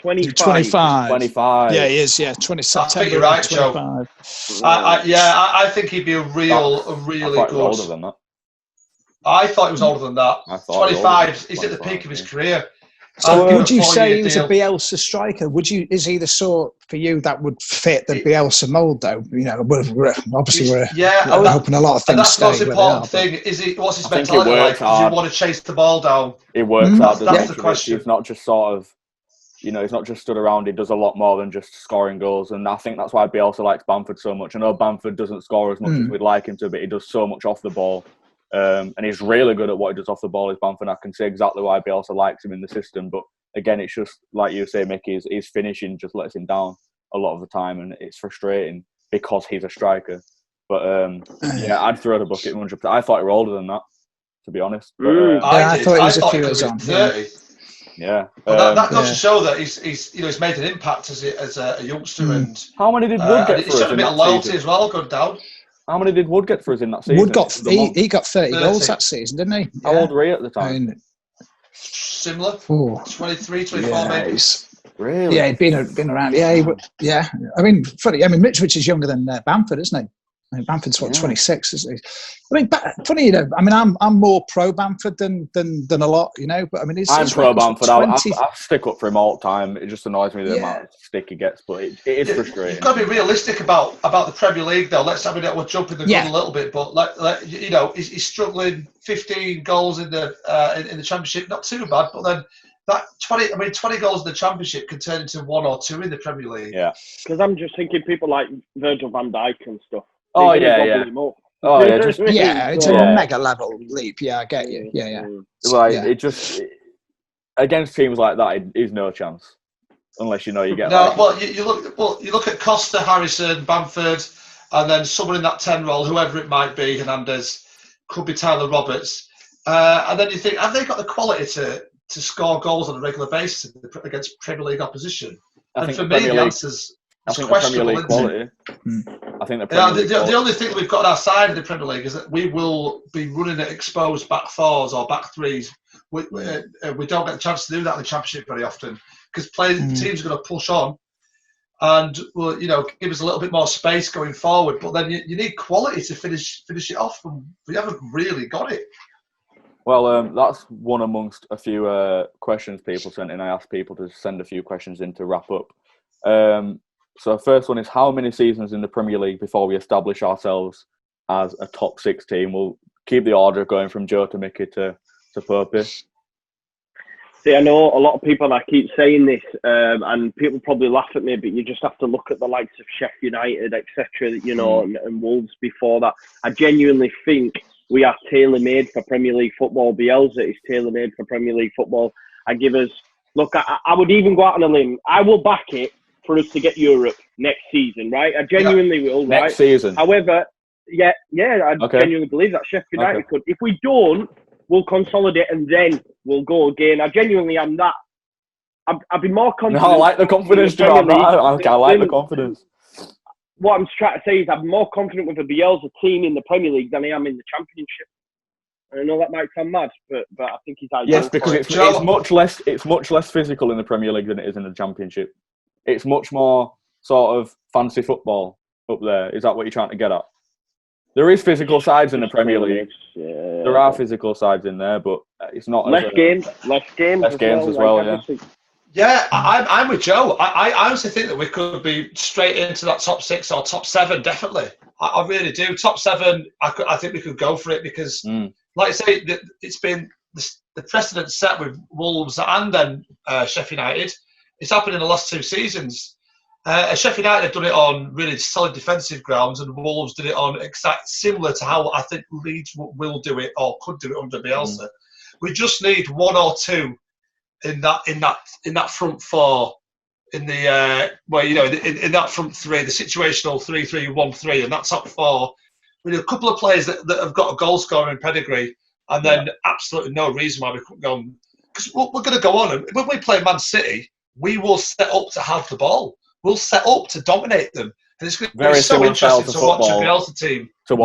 25. Yeah, he is. Yeah, 20 September. I think you're right, Joe. I think he'd be a really good. Older than that. I thought he was older than that. 25. He's at the peak of his career. So would you say he was a Bielsa striker? Is he the sort for you that would fit the Bielsa mould, though? We're hoping a lot of things. And that's the most stay important thing. What's his mentality like? Does he want to chase the ball down? He works hard. That's the question. He's not just sort of, he's not just stood around. He does a lot more than just scoring goals, and I think that's why Bielsa likes Bamford so much. I know Bamford doesn't score as much as we'd like him to, but he does so much off the ball. And he's really good at what he does off the ball, is Bamford. I can see exactly why Bielsa likes him in the system. But again, it's just like you say, Mickey, his finishing just lets him down a lot of the time, and it's frustrating because he's a striker. But I'd throw the bucket 100%. I thought he was older than that, to be honest. But, I thought he was a few years on. 30. Yeah, but that goes to show that he's made an impact as a youngster. And how many did Wood get for us? He's shown a bit of loyalty as well, good down. How many did Wood get for us in that season? Wood got he got 30 goals that season, didn't he? How old were he at the time? Similar. 23, 24 maybe. Really? Yeah, he'd been around. Yeah. I mean, funny. I mean, Mitrovic is younger than Bamford, isn't he? I mean, Bamford's 26, isn't he? I mean, funny, I mean, I'm more pro Bamford than a lot, But I mean, I'm pro Bamford. I stick up for him all the time. It just annoys me the amount of stick he gets, but it is frustrating. You've got to be realistic about the Premier League, though. We're jumping the gun a little bit, but he's struggling. 15 goals in the Championship, not too bad, but then. That 20 goals in the Championship can turn into 1 or 2 in the Premier League. Yeah, because I'm just thinking people like Virgil van Dijk and stuff. Oh yeah. It's a mega level leap. Yeah, I get you. Yeah. It just against teams like that is no chance unless you get. No, you look at Costa, Harrison, Bamford, and then someone in that 10 role, whoever it might be, Hernandez, could be Tyler Roberts, and then you think, have they got the quality to score goals on a regular basis against Premier League opposition? And for me, the answer's questionable. I think the only thing that we've got on our side of the Premier League is that we will be running at exposed back fours or back threes. We don't get the chance to do that in the Championship very often because teams are going to push on and will give us a little bit more space going forward. But then you need quality to finish it off, and we haven't really got it. Well, that's one amongst a few questions people sent in. I asked people to send a few questions in to wrap up. So first one is, how many seasons in the Premier League before we establish ourselves as a top 6 team? We'll keep the order going from Joe to Mickey to Popey. See, I know a lot of people, I keep saying this, and people probably laugh at me, but you just have to look at the likes of Sheffield United, etc., you know, and Wolves before that. I genuinely think we are tailor-made for Premier League football. Bielsa is tailor-made for Premier League football. Look, I would even go out on a limb. I will back it for us to get Europe next season, right? I genuinely will, right? Next season. However, I genuinely believe that Sheffield United could. If we don't, we'll consolidate and then we'll go again. I genuinely am that. I'd be more confident. No, I like the confidence, Joe. I like the confidence. What I'm trying to say is I'm more confident with a Bielsa team in the Premier League than I am in the Championship. I know that might sound mad, but I think he's ideal. Yes, because it's much less physical in the Premier League than it is in the Championship. It's much more sort of fancy football up there. Is that what you're trying to get at? There is physical sides in the Premier League. Yeah. There are physical sides in there, but it's not less games as well. Yeah, I'm with Joe. I honestly think that we could be straight into that top 6 or top 7. Definitely, I really do. Top 7, I think we could go for it because, like I say, it's been the precedent set with Wolves and then Sheffield United. It's happened in the last 2 seasons. Sheffield United have done it on really solid defensive grounds, and Wolves did it on similar to how I think Leeds will do it or could do it under Bielsa. We just need 1 or 2 in that front 4, in the in that front 3, the situational 3-3-1-3, and that top 4. We need a couple of players that have got a goal scoring pedigree, and then absolutely no reason why we couldn't go on. Because we're going to go on, and when we play Man City, we will set up to have the ball. We'll set up to dominate them. And it's going to be so interesting to watch a Bielsa team come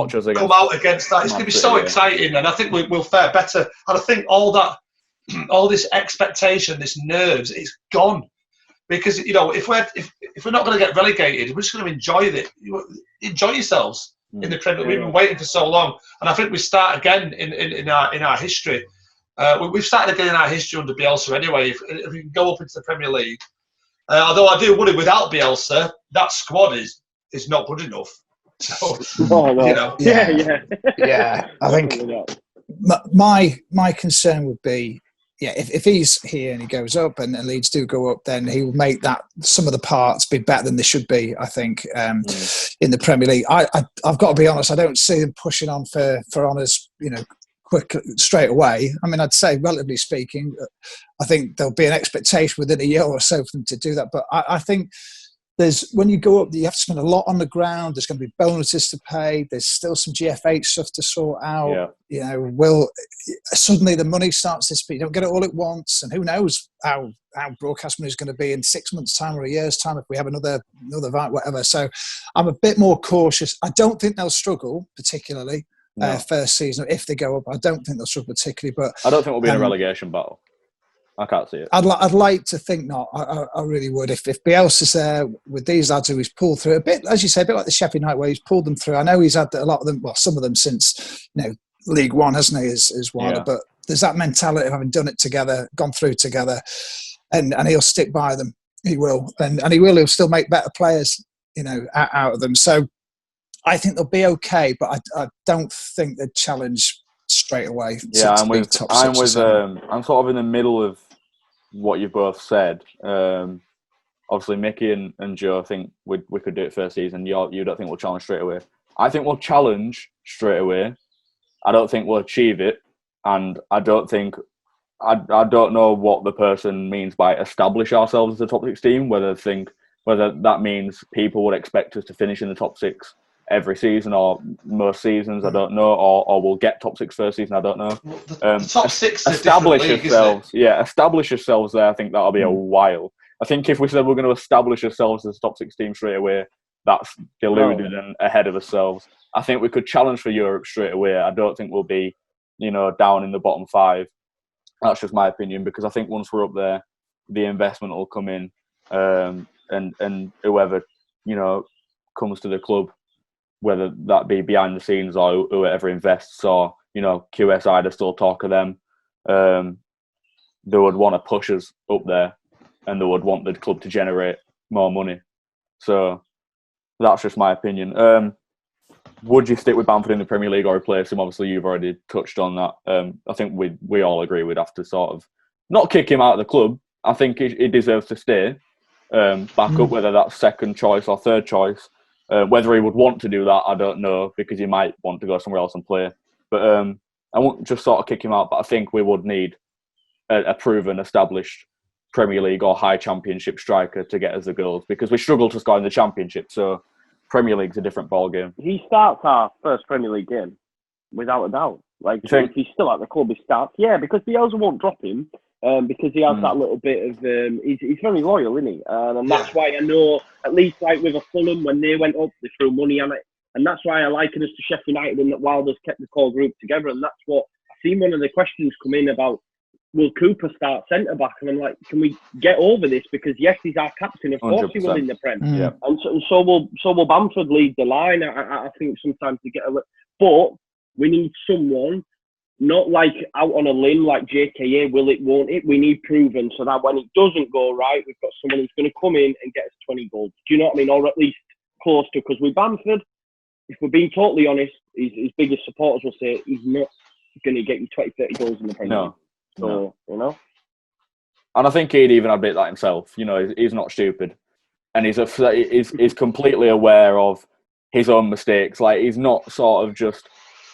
out against that. It's going to be so exciting, and I think we'll fare better. And I think all this expectation, this nerves, it's gone. Because, you know, if we're not going to get relegated, we're just going to enjoy yourselves in the Premier League. We've been waiting for so long. And I think we start again in our history. We've started again in our history under Bielsa anyway. If we can go up into the Premier League. Although I do worry without Bielsa, that squad is not good enough. So, you know. Yeah. I think my concern would be, if he's here and he goes up and Leeds do go up, then he will make that some of the parts be better than they should be, I think, in the Premier League. I've got to be honest, I don't see them pushing on for honours, you know, quick straight away. I mean, I'd say, relatively speaking, I think there'll be an expectation within a year or so for them to do that. But I think when you go up, you have to spend a lot on the ground. There's going to be bonuses to pay. There's still some GFH stuff to sort out. You know, suddenly the money starts to disappear. You don't get it all at once, and who knows how broadcast money is going to be in 6 months' time or a year's time if we have another whatever. So I'm a bit more cautious. I don't think they'll struggle particularly. First season, if they go up, I don't think they'll struggle particularly. But I don't think we'll be in a relegation battle. I can't see it. I'd like to think not. I really would. If Bielsa's there with these lads who he's pulled through a bit, as you say, a bit like the Sheffield United where he's pulled them through. I know he's had a lot of them, well, some of them since League One, hasn't he? Is Wilder, but there's that mentality of having done it together, gone through together, and he'll stick by them. He will, and he'll still make better players, out of them. So I think they'll be okay, but I don't think they'd challenge straight away. Yeah, I'm sort of in the middle of what you've both said. Obviously, Micky and Joe think we could do it first season. You don't think we'll challenge straight away. I think we'll challenge straight away. I don't think we'll achieve it, and I don't know what the person means by establish ourselves as a top 6 team. Whether that means people would expect us to finish in the top 6 every season or most seasons, I don't know, or we'll get top 6 first season, I don't know. The top 6 is establish league, ourselves. Yeah, establish ourselves there. I think that'll be a while. I think if we said we're going to establish ourselves as a top 6 team straight away, that's deluded and ahead of ourselves. I think we could challenge for Europe straight away. I don't think we'll be, down in the bottom 5. That's just my opinion, because I think once we're up there, the investment will come in, and whoever comes to the club, whether that be behind the scenes or whoever invests or, QSI, there's still talk of them, they would want to push us up there and they would want the club to generate more money. So that's just my opinion. Would you stick with Bamford in the Premier League or replace him? Obviously, you've already touched on that. I think we all agree we'd have to sort of not kick him out of the club. I think he deserves to stay back up, whether that's second choice or third choice. Whether he would want to do that, I don't know, because he might want to go somewhere else and play. But I won't just sort of kick him out, but I think we would need a proven, established Premier League or high Championship striker to get us the goals, because we struggle to score in the Championship, so Premier League's a different ballgame. He starts our first Premier League game, without a doubt. Like, if he's still at the club, he starts. Yeah, because Bielsa won't drop him, because he has that little bit of... he's very loyal, isn't he? And that's why I know, at least like with a Fulham, when they went up, they threw money on it. And that's why I liken us to Sheffield United and that Wilder's kept the core group together. And that's what... I've seen one of the questions come in about, will Cooper start centre-back? And I'm like, can we get over this? Because, yes, he's our captain. Of course 100%. He will in the Prem. Yeah. And so will Bamford lead the line. I think sometimes to get a... But we need someone... Not like out on a limb like JKA, will it, won't it? We need proven, so that when it doesn't go right, we've got someone who's going to come in and get us 20 goals. Do you know what I mean? Or at least close to, because with Bamford, if we're being totally honest, his biggest supporters will say he's not going to get you 20, 30 goals in the Premier League. So, you know? And I think he'd even admit that himself. You know, he's not stupid. And he's completely aware of his own mistakes. Like, he's not sort of just,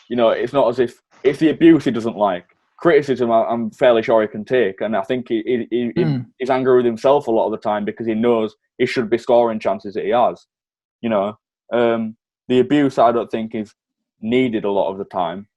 you know, it's not as if it's the abuse he doesn't like. Criticism, I'm fairly sure he can take. And I think he's angry with himself a lot of the time because he knows he should be scoring chances that he has. You know, the abuse I don't think is needed a lot of the time,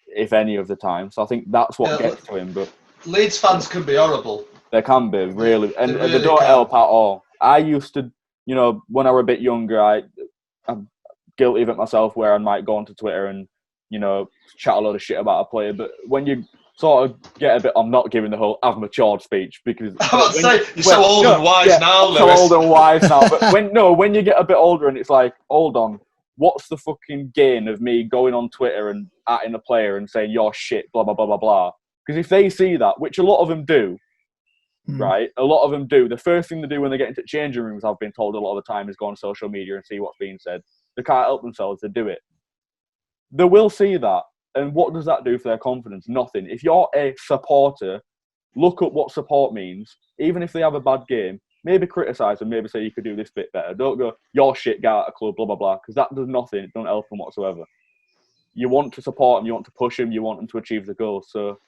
if any of the time. So I think that's what gets to him. But Leeds fans can be horrible. They can be, really. And really they don't help at all. I used to, you know, when I was a bit younger, I'm guilty of it myself, where I might go onto Twitter and, you know, chat a lot of shit about a player. But when you sort of get a bit, I'm not giving the whole "I've matured" speech, because I was about to say, you're so old and wise now, Lewis. So old and wise now. But when you get a bit older and it's like, hold on, what's the fucking gain of me going on Twitter and atting a player and saying you're shit, blah blah blah blah blah? Because if they see that, which a lot of them do, right? A lot of them do. The first thing they do when they get into changing rooms, I've been told a lot of the time, is go on social media and see what's being said. They can't help themselves to do it. They will see that. And what does that do for their confidence? Nothing. If you're a supporter, look up what support means. Even if they have a bad game, maybe criticise them, maybe say you could do this bit better. Don't go, you're shit, get out of club, blah, blah, blah, because that does nothing. It don't help them whatsoever. You want to support them, you want to push them, you want them to achieve the goals. So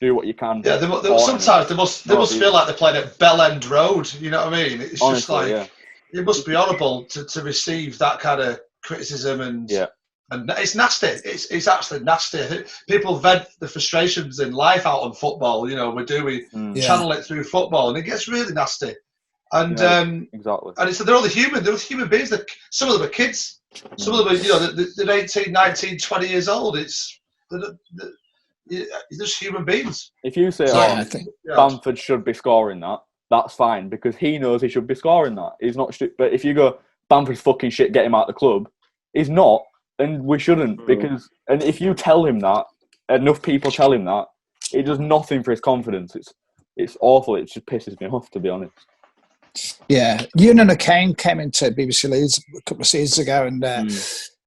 do what you can. Yeah, sometimes they must feel like they're playing at Bell End Road, you know what I mean? It's honestly, just like, it must be horrible to receive that kind of criticism and... Yeah. And it's nasty. It's actually nasty. People vent the frustrations in life out on football. You know, we channel it through football, and it gets really nasty. And exactly. And they're all human. They're human beings. Some of them are kids. Some of them are, you know, they're 18, 19, 20 years old. They're just human beings. If you say, Bamford should be scoring that, that's fine, because he knows he should be scoring that. He's not. But if you go, Bamford's fucking shit, get him out of the club, he's not. And we shouldn't, because... And if you tell him that, enough people tell him that, it does nothing for his confidence. It's awful. It just pisses me off, to be honest. Yeah. Ewan O'Kane came into BBC Leeds a couple of seasons ago, and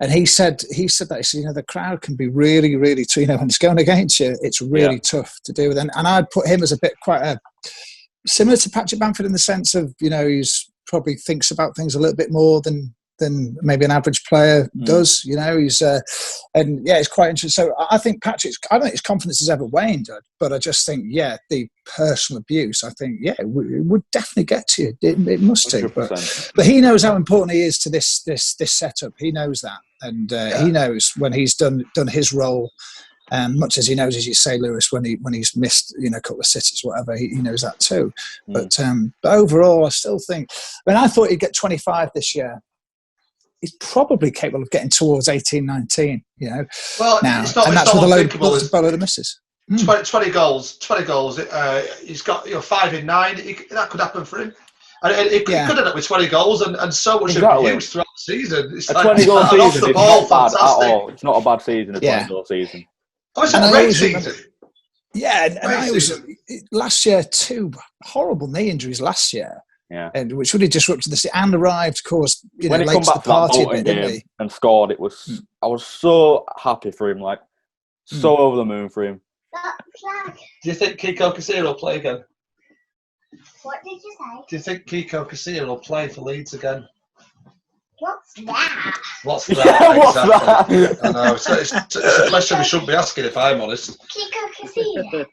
he said that, you know, the crowd can be really, really, you know, when it's going against you, it's really tough to deal with. And I'd put him as a bit similar to Patrick Bamford, in the sense of, you know, he's probably thinks about things a little bit more than maybe an average player does, you know. He's it's quite interesting. So I think I don't think his confidence has ever waned, but I just think, the personal abuse, I think, it would definitely get to you. It must do. But he knows how important he is to this setup. He knows that, and he knows when he's done his role. Much as he knows, as you say, Lewis, when he's missed, you know, a couple of sitters, whatever, he knows that too. But overall, I still think. I mean, I thought he'd get 25 this year. He's probably capable of getting towards 18, 19, you know. Well, now, that's with a load of misses. 20 goals. He's got, you know, 5 in 9. That could happen for him. And it could end up with 20 goals and so much abuse throughout the season. It's a 20-goal season off the ball, is not bad at all. It's not a bad season, a 20-goal season. Oh, it's a great season. Yeah, and I was last year, 2 horrible knee injuries last year. Yeah, and which would have disrupted the city, and arrived, of course, you know, when he late come to back the party to a bit, didn't he? And scored, it was I was so happy for him, like so over the moon for him. Do you think Kiko Casilla will play again? What did you say? Do you think Kiko Casilla will play for Leeds again? What's that? What's that? What's Exactly. that? I know. It's a question we shouldn't be asking, if I'm honest. Kiko Casilla.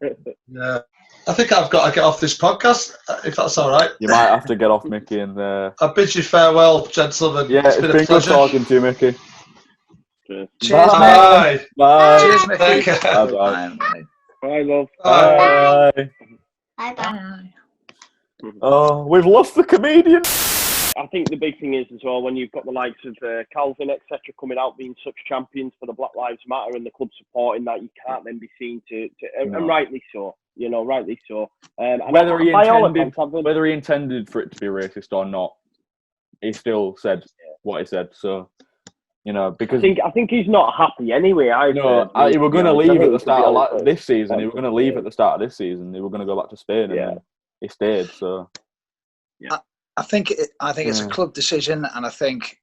Yeah. I think I've got to get off this podcast, if that's all right. You might have to get off, Mickey, and I bid you farewell, gentlemen. yeah, it's been a good pleasure. talking to you, Mickey. Cheers, Bye. mate. Bye. Cheers, Mickey. Take care. Bye. Bye, love. Bye. Bye-bye. Oh, we've lost the comedian. I think the big thing is as well, when you've got the likes of Calvin, etc., coming out being such champions for the Black Lives Matter and the club supporting that, you can't then be seen to and rightly so, rightly so. Whether he intended for it to be racist or not, he still said what he said. So, because I think he's not happy anyway. He were going to leave at the start of this season. He were going to leave at the start of this season. They were going to go back to Spain, and then he stayed. So, yeah. I think it's a club decision, and I think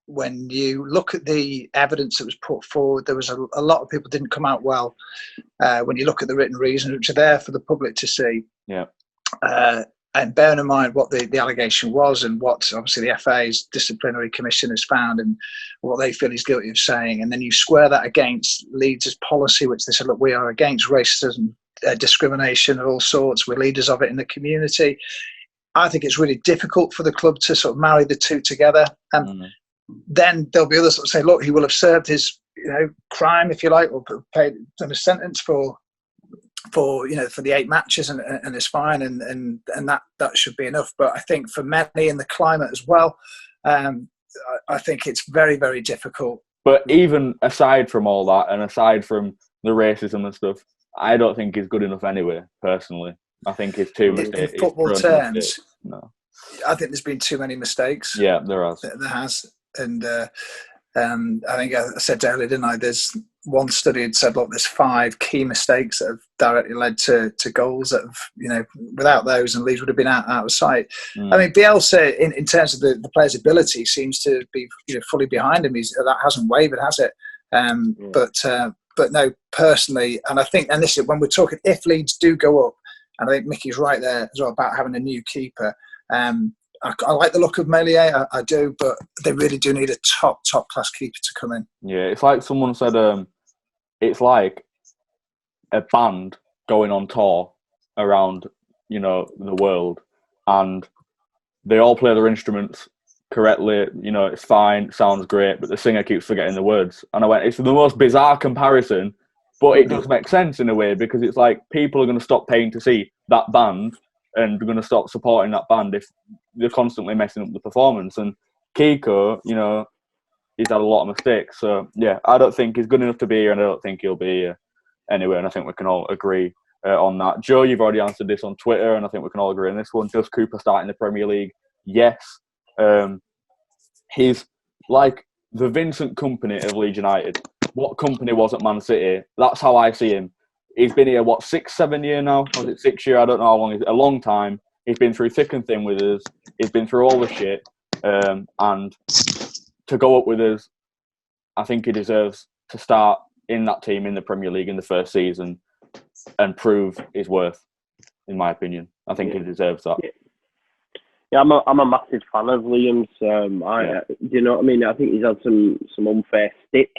when you look at the evidence that was put forward, there was a lot of people didn't come out well. When you look at the written reasons, which are there for the public to see, and bearing in mind what the allegation was and what obviously the FA's disciplinary commission has found and what they feel he's guilty of saying, and then you square that against Leeds' policy, which they said, look, we are against racism, discrimination of all sorts. We're leaders of it in the community. I think it's really difficult for the club to sort of marry the two together. And then there'll be others that say, look, he will have served his crime, if you like, or paid a sentence for the 8 matches and it's fine. And that should be enough. But I think for many in the climate as well, I think it's very, very difficult. But even aside from all that and aside from the racism and stuff, I don't think he's good enough anyway, personally. I think it's too mistakes. In football terms, no. I think there's been too many mistakes. Yeah, there has. There has. And I think I said earlier, didn't I? There's one study had said, look, there's 5 key mistakes that have directly led to goals that have, without those, and Leeds would have been out of sight. I mean, Bielsa, in terms of the player's ability, seems to be fully behind him. That hasn't wavered, has it? But no, personally, and I think, and this is when we're talking, if Leeds do go up, and I think Mickey's right there as well about having a new keeper. I like the look of Meslier, I do, but they really do need a top class keeper to come in. Yeah, it's like someone said, it's like a band going on tour around, the world, and they all play their instruments correctly, it's fine, sounds great, but the singer keeps forgetting the words. And I went, it's the most bizarre comparison, but it does make sense in a way, because it's like people are going to stop paying to see that band and they're going to stop supporting that band if they're constantly messing up the performance. And Kiko, he's had a lot of mistakes. So, yeah, I don't think he's good enough to be here, and I don't think he'll be here anyway. And I think we can all agree on that. Joe, you've already answered this on Twitter, and I think we can all agree on this one. Does Cooper start in the Premier League? Yes. He's like the Vincent Kompany of Leeds United. What Kompany was at Man City, that's how I see him. He's been here, 6-7 years now? Was it 6 years? I don't know how long. A long time. He's been through thick and thin with us. He's been through all the shit. And to go up with us, I think he deserves to start in that team in the Premier League in the first season and prove his worth, in my opinion. I think he deserves that. Yeah, I'm a massive fan of Liam's. Do you know what I mean? I think he's had some unfair stick.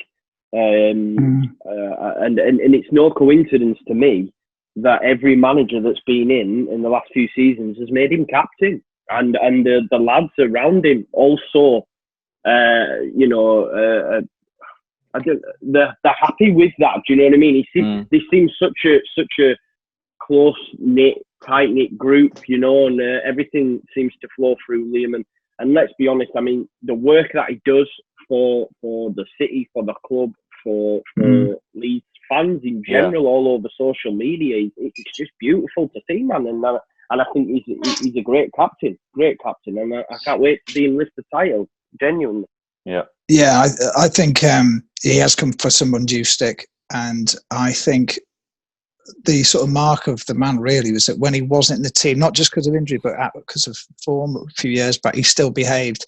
And it's no coincidence to me that every manager that's been in the last few seasons has made him captain, and the lads around him also, they're happy with that. Do you know what I mean? They seem such a close knit, tight knit group, and everything seems to flow through Liam. And let's be honest, I mean, the work that he does for the city, for the club, for Leeds fans in general, all over social media, it's just beautiful to see, man. And I think he's a great captain, and I can't wait to see him lift the title, genuinely. Yeah, I think he has come for some undue stick, and I think the sort of mark of the man really was that when he wasn't in the team, not just because of injury, but because of form a few years back, he still behaved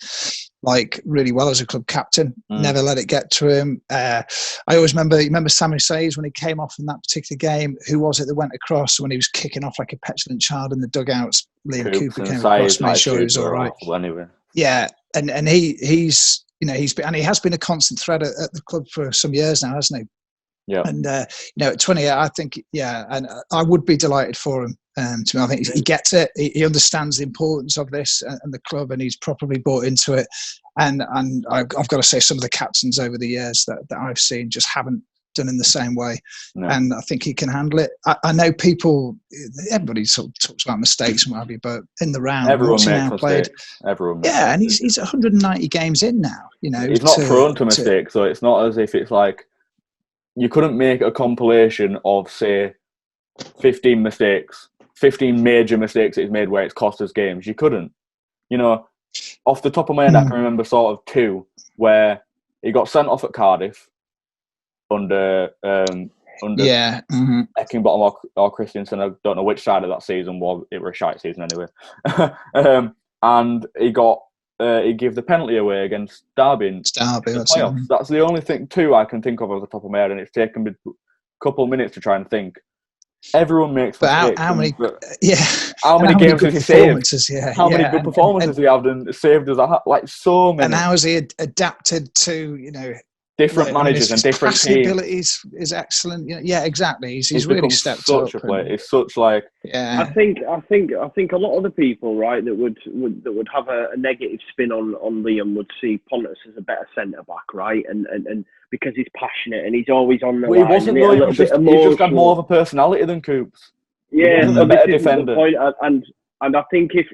like really well as a club captain. Never let it get to him. I always remember Sammy Sayes when he came off in that particular game. Who was it that went across when he was kicking off like a petulant child in the dugouts? Liam Cooper came across, made sure he was all right. Anyway. Yeah, and he's you know he has been a constant threat at the club for some years now, hasn't he? Yeah. And at 28, I think and I would be delighted for him. To me, I think he gets it. He understands the importance of this and the club, and he's properly bought into it. And I've got to say, some of the captains over the years that I've seen just haven't done in the same way. No. And I think he can handle it. I know everybody sort of talks about mistakes and what have you, but in the round, everyone makes mistakes. Everyone makes and he's 190 games in now. You know, he's not prone to mistakes, so it's not as if it's like you couldn't make a compilation of, say, 15 mistakes. 15 major mistakes that he's made where it's cost us games. You couldn't. You know, off the top of my head, I can remember sort of 2 where he got sent off at Cardiff under Eckingbottom or Christensen. I don't know which side of that season was. It was a shite season anyway. And he gave the penalty away against Derby in the playoffs. That's the only thing 2 I can think of off the top of my head, and it's taken me a couple of minutes to try and think. Everyone makes mistakes. How many games has he saved? Yeah, how many good performances has he had and saved us? Like so many. And how has he adapted to different managers and different teams? Abilities is excellent. Yeah, exactly. He's really stepped up. It's such like. Yeah. I think a lot of the people, right, that would have a negative spin on Liam would see Pontus as a better centre back, right, and because he's passionate and he's always on the line. He wasn't though. He just had more of a personality than Coops. Yeah, a better defender. Point. And I think if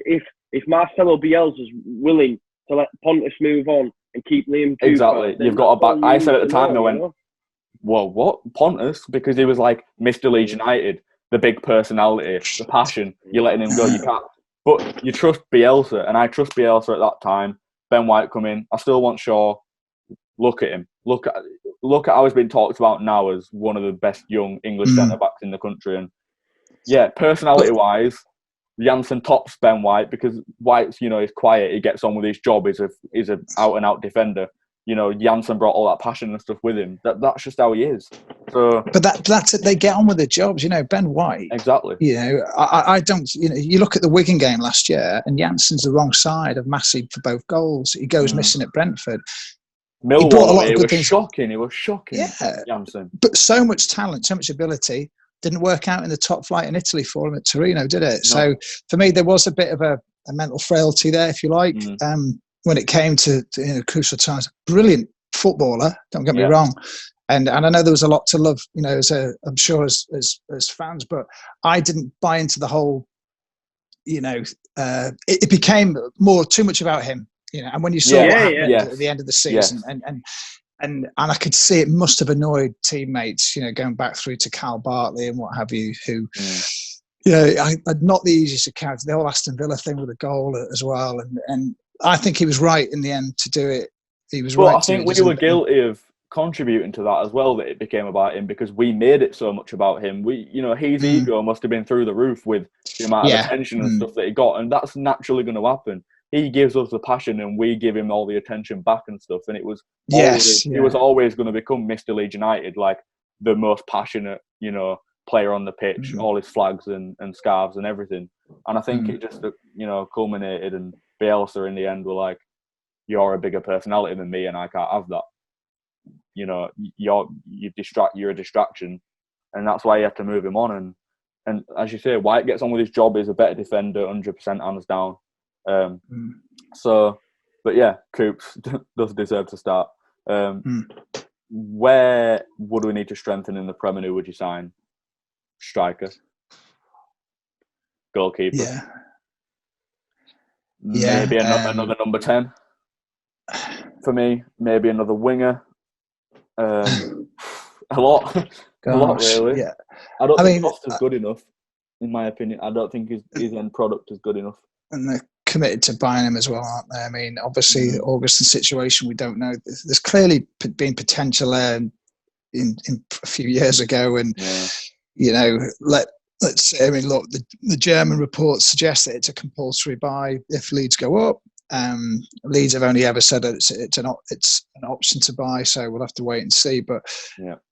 Marcelo Bielsa's willing to let Pontus move on and keep Liam Cooper, exactly, you've got a back. I said at the time, I went, well, what Pontus? Because he was like Mr. Leeds United, the big personality, the passion. You're letting him go. You can't. But you trust Bielsa, and I trust Bielsa at that time. Ben White come in. I still want Shaw. Look at him. Look at how he's been talked about now as one of the best young English centre backs in the country. And yeah, personality wise, Janssen tops Ben White because White's he's quiet. He gets on with his job. He's a out and out defender. Janssen brought all that passion and stuff with him. That's just how he is. So, but that's it. They get on with their jobs. Ben White. Exactly. I don't. You look at the Wigan game last year, and Janssen's the wrong side of Massey for both goals. He goes missing at Brentford. Millwall, it was shocking. It was shocking. Yeah, Janssen. But so much talent, so much ability. Didn't work out in the top flight in Italy for him at Torino, did it? No. So for me, there was a bit of a mental frailty there, if you like, when it came to crucial times. Brilliant footballer, don't get me wrong, and I know there was a lot to love, I'm sure as fans, but I didn't buy into the whole. It became too much about him. And when you saw what happened at the end of the season, and I could see it must have annoyed teammates, going back through to Cal Bartley and what have you, who, not the easiest of characters. The whole Aston Villa thing with the goal as well, and I think he was right in the end to do it. He was right. I think we were guilty of contributing to that as well. That it became about him because we made it so much about him. His ego must have been through the roof with the amount of attention and stuff that he got, and that's naturally going to happen. He gives us the passion and we give him all the attention back and stuff. And it was always going to become Mr. Leeds United, like the most passionate, player on the pitch, all his flags and scarves and everything. And I think it just, culminated, and Bielsa in the end were like, you're a bigger personality than me and I can't have that. You're a distraction. And that's why you have to move him on. And as you say, White gets on with his job, is a better defender, 100% hands down. But yeah, Coops does deserve to start. Where would we need to strengthen in the Premier? Who would you sign? Striker, goalkeeper. Maybe another number 10 for me. Maybe another winger. A lot really. Yeah. I don't think Costa's good enough, in my opinion. I don't think his end product is good enough. And they're committed to buying him as well, aren't they? I mean, obviously, the Augustin situation, we don't know. There's clearly been potential there in a few years ago. And, let's say, look, the German reports suggest that it's a compulsory buy if Leeds go up. Leeds have only ever said it's an option to buy, so we'll have to wait and see. But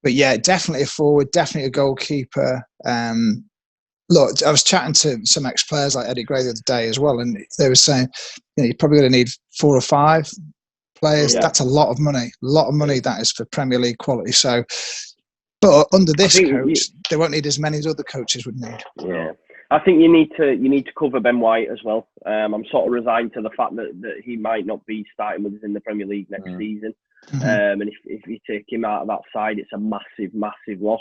yeah, definitely a forward, definitely a goalkeeper. Look, I was chatting to some ex-players like Eddie Gray the other day as well, and they were saying, you're probably going to need 4 or 5 players. That's a lot of money. That is for Premier League quality. So, but under this coach, they won't need as many as other coaches would need. Yeah, I think you need to cover Ben White as well. I'm sort of resigned to the fact that he might not be starting with us in the Premier League next season. And if you take him out of that side, it's a massive loss.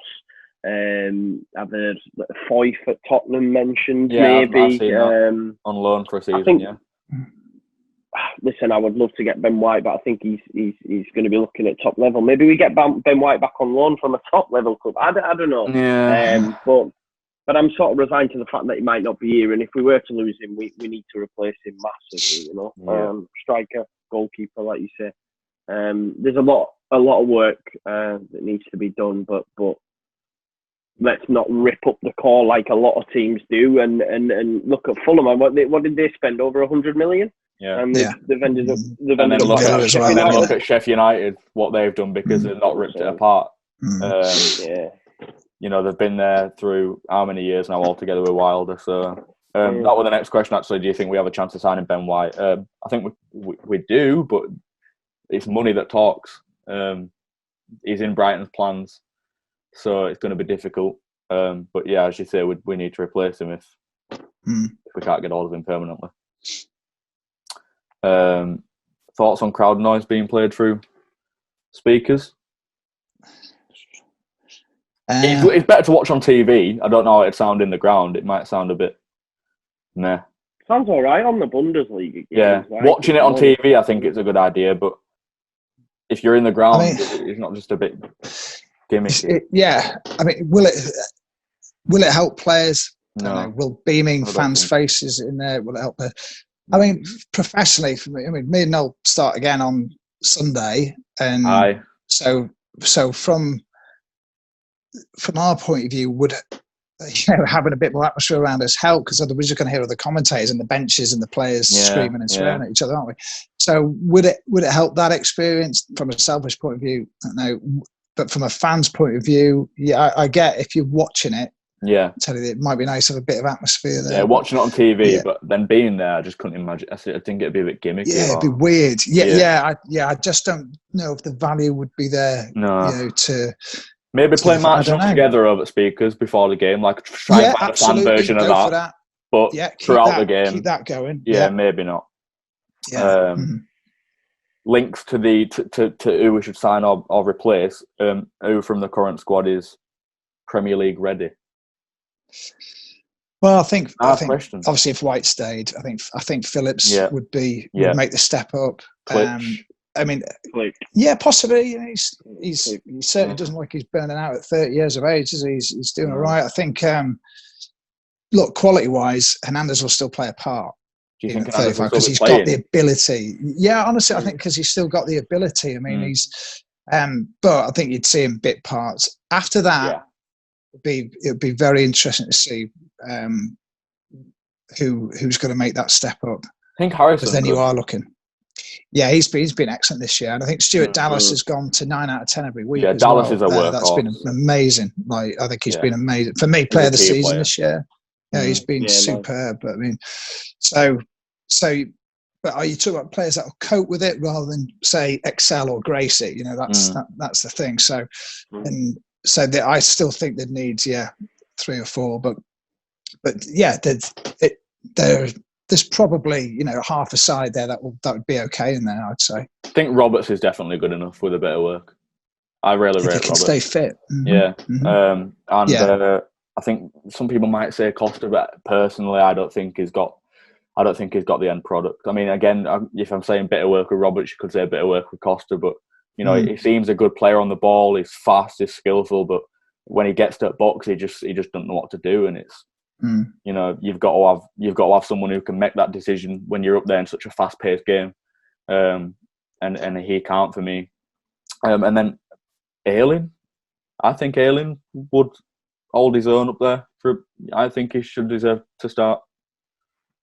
I've heard Foyth at Tottenham mentioned, maybe on loan for a season. Listen, I would love to get Ben White, but I think he's going to be looking at top level. Maybe we get Ben White back on loan from a top level club. I don't know. Yeah. But I'm sort of resigned to the fact that he might not be here, and if we were to lose him, we need to replace him massively. Striker, goalkeeper, like you say. There's a lot of work that needs to be done, but let's not rip up the core like a lot of teams do. And look at Fulham. What did they spend? Over 100 million? Yeah. And they've ended up. And then look at Sheffield United, what they've done because they've not ripped it apart. They've been there through how many years now altogether with Wilder. So that was the next question. Actually, do you think we have a chance of signing Ben White? I think we do, but it's money that talks. He's in Brighton's plans. So it's going to be difficult. But yeah, as you say, we need to replace him if we can't get hold of him permanently. Thoughts on crowd noise being played through speakers? It's better to watch on TV. I don't know how it'd sound in the ground. It might sound a bit meh. Sounds all right on the Bundesliga. Yeah, watching it on TV, I think it's a good idea. But if you're in the ground, it's not just a bit gimmicky. Will it help players? No. Will beaming fans' faces in there? Will it help? Professionally, for me, me and Noel start again on Sunday, and so from our point of view, would having a bit more atmosphere around us help? Because otherwise, you're going to hear other commentators and the benches and the players screaming and swearing at each other, aren't we? So would it help that experience from a selfish point of view? I don't know. But from a fan's point of view, I get if you're watching it. Yeah, tell you it might be nice to have a bit of atmosphere there. Yeah, watching it on TV, but then being there, I just couldn't imagine. I think it'd be a bit gimmicky. Yeah, it'd be weird. I just don't know if the value would be there. No, to maybe play matches together over speakers before the game, like try and find a fan version of that. But throughout the game, keep that going. Yeah, maybe not. Yeah. Links to to who we should sign or replace. Who from the current squad is Premier League ready? Well, I think obviously if White stayed, I think Phillips would make the step up. Possibly. He certainly doesn't look like he's burning out at 30 years of age. He's doing all right. I think. Look, quality-wise, Hernandez will still play a part. Do you think 35 because he's got the ability? Yeah, honestly, I think because he's still got the ability. I mean, he's. But I think you'd see him bit parts after that. It'd be very interesting to see who's going to make that step up. I think Harrison. Because then you are looking. Yeah, he's been excellent this year, and I think Stuart Dallas has gone to 9 out of 10 every week. Yeah, Dallas is a workhorse. That's been amazing. Like I think he's been amazing for me. Player of the season this year. Yeah, he's been superb. But I mean, but are you talking about players that will cope with it rather than say excel or grace it? That's the thing. So, I still think they'd need 3 or 4, but there's probably half a side there that would be okay in there. I'd say. I think Roberts is definitely good enough with a bit of work. I really rate Roberts. Stay fit. I think some people might say Costa, but personally, I don't think he's got the end product. I mean, again, if I'm saying bit of work with Roberts, you could say a bit of work with Costa, but he seems a good player on the ball. He's fast, he's skillful, but when he gets to the box, he just doesn't know what to do, and it's you've got to have someone who can make that decision when you're up there in such a fast-paced game, and he can't for me. And then Ayling, I think Ayling would hold his own up there. I think he should deserve to start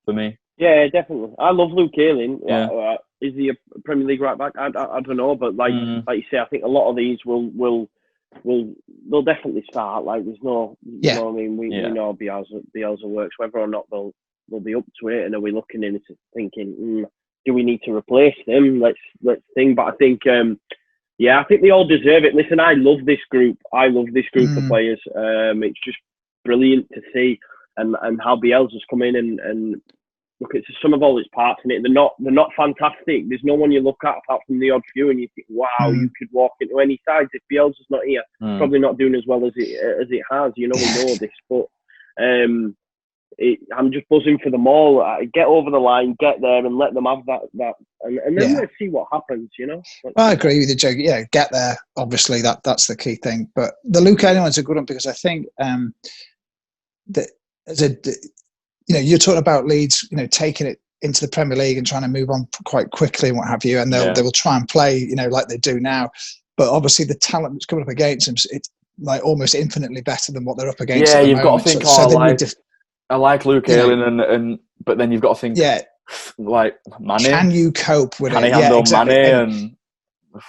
for me. Yeah, definitely. I love Luke Ayling. Yeah. Is he a Premier League right back? I don't know, but like you say, I think a lot of these they'll definitely start. Like there's no, you know what I mean. We know Bielsa works. Whether or not they'll be up to it, and are we looking into thinking, do we need to replace them? Let's think. But I think, I think they all deserve it. Listen, I love this group. I love this group of players. It's just brilliant to see, and how Bielsa's come in and look at some of all its parts in it. They're not fantastic. There's no one you look at apart from the odd few, and you think, wow, you could walk into any sides. If Bielsa's not here, probably not doing as well as it has. You know, we know this, but I'm just buzzing for them all. Get over the line, get there, and let them have that, and then let's see what happens. You know. I agree with you, Joe. Yeah, get there. Obviously, that's the key thing. But the Luke Ayling one's a good one because I think that as a you're talking about Leeds, taking it into the Premier League and trying to move on quite quickly and what have you, and they will try and play, like they do now. But obviously, the talent that's coming up against them, it's like almost infinitely better than what they're up against. Yeah, at the you've moment. got to think. I like Luke Ayling, and but then you've got to think, like Mane. Can you cope with Can it? he handle exactly.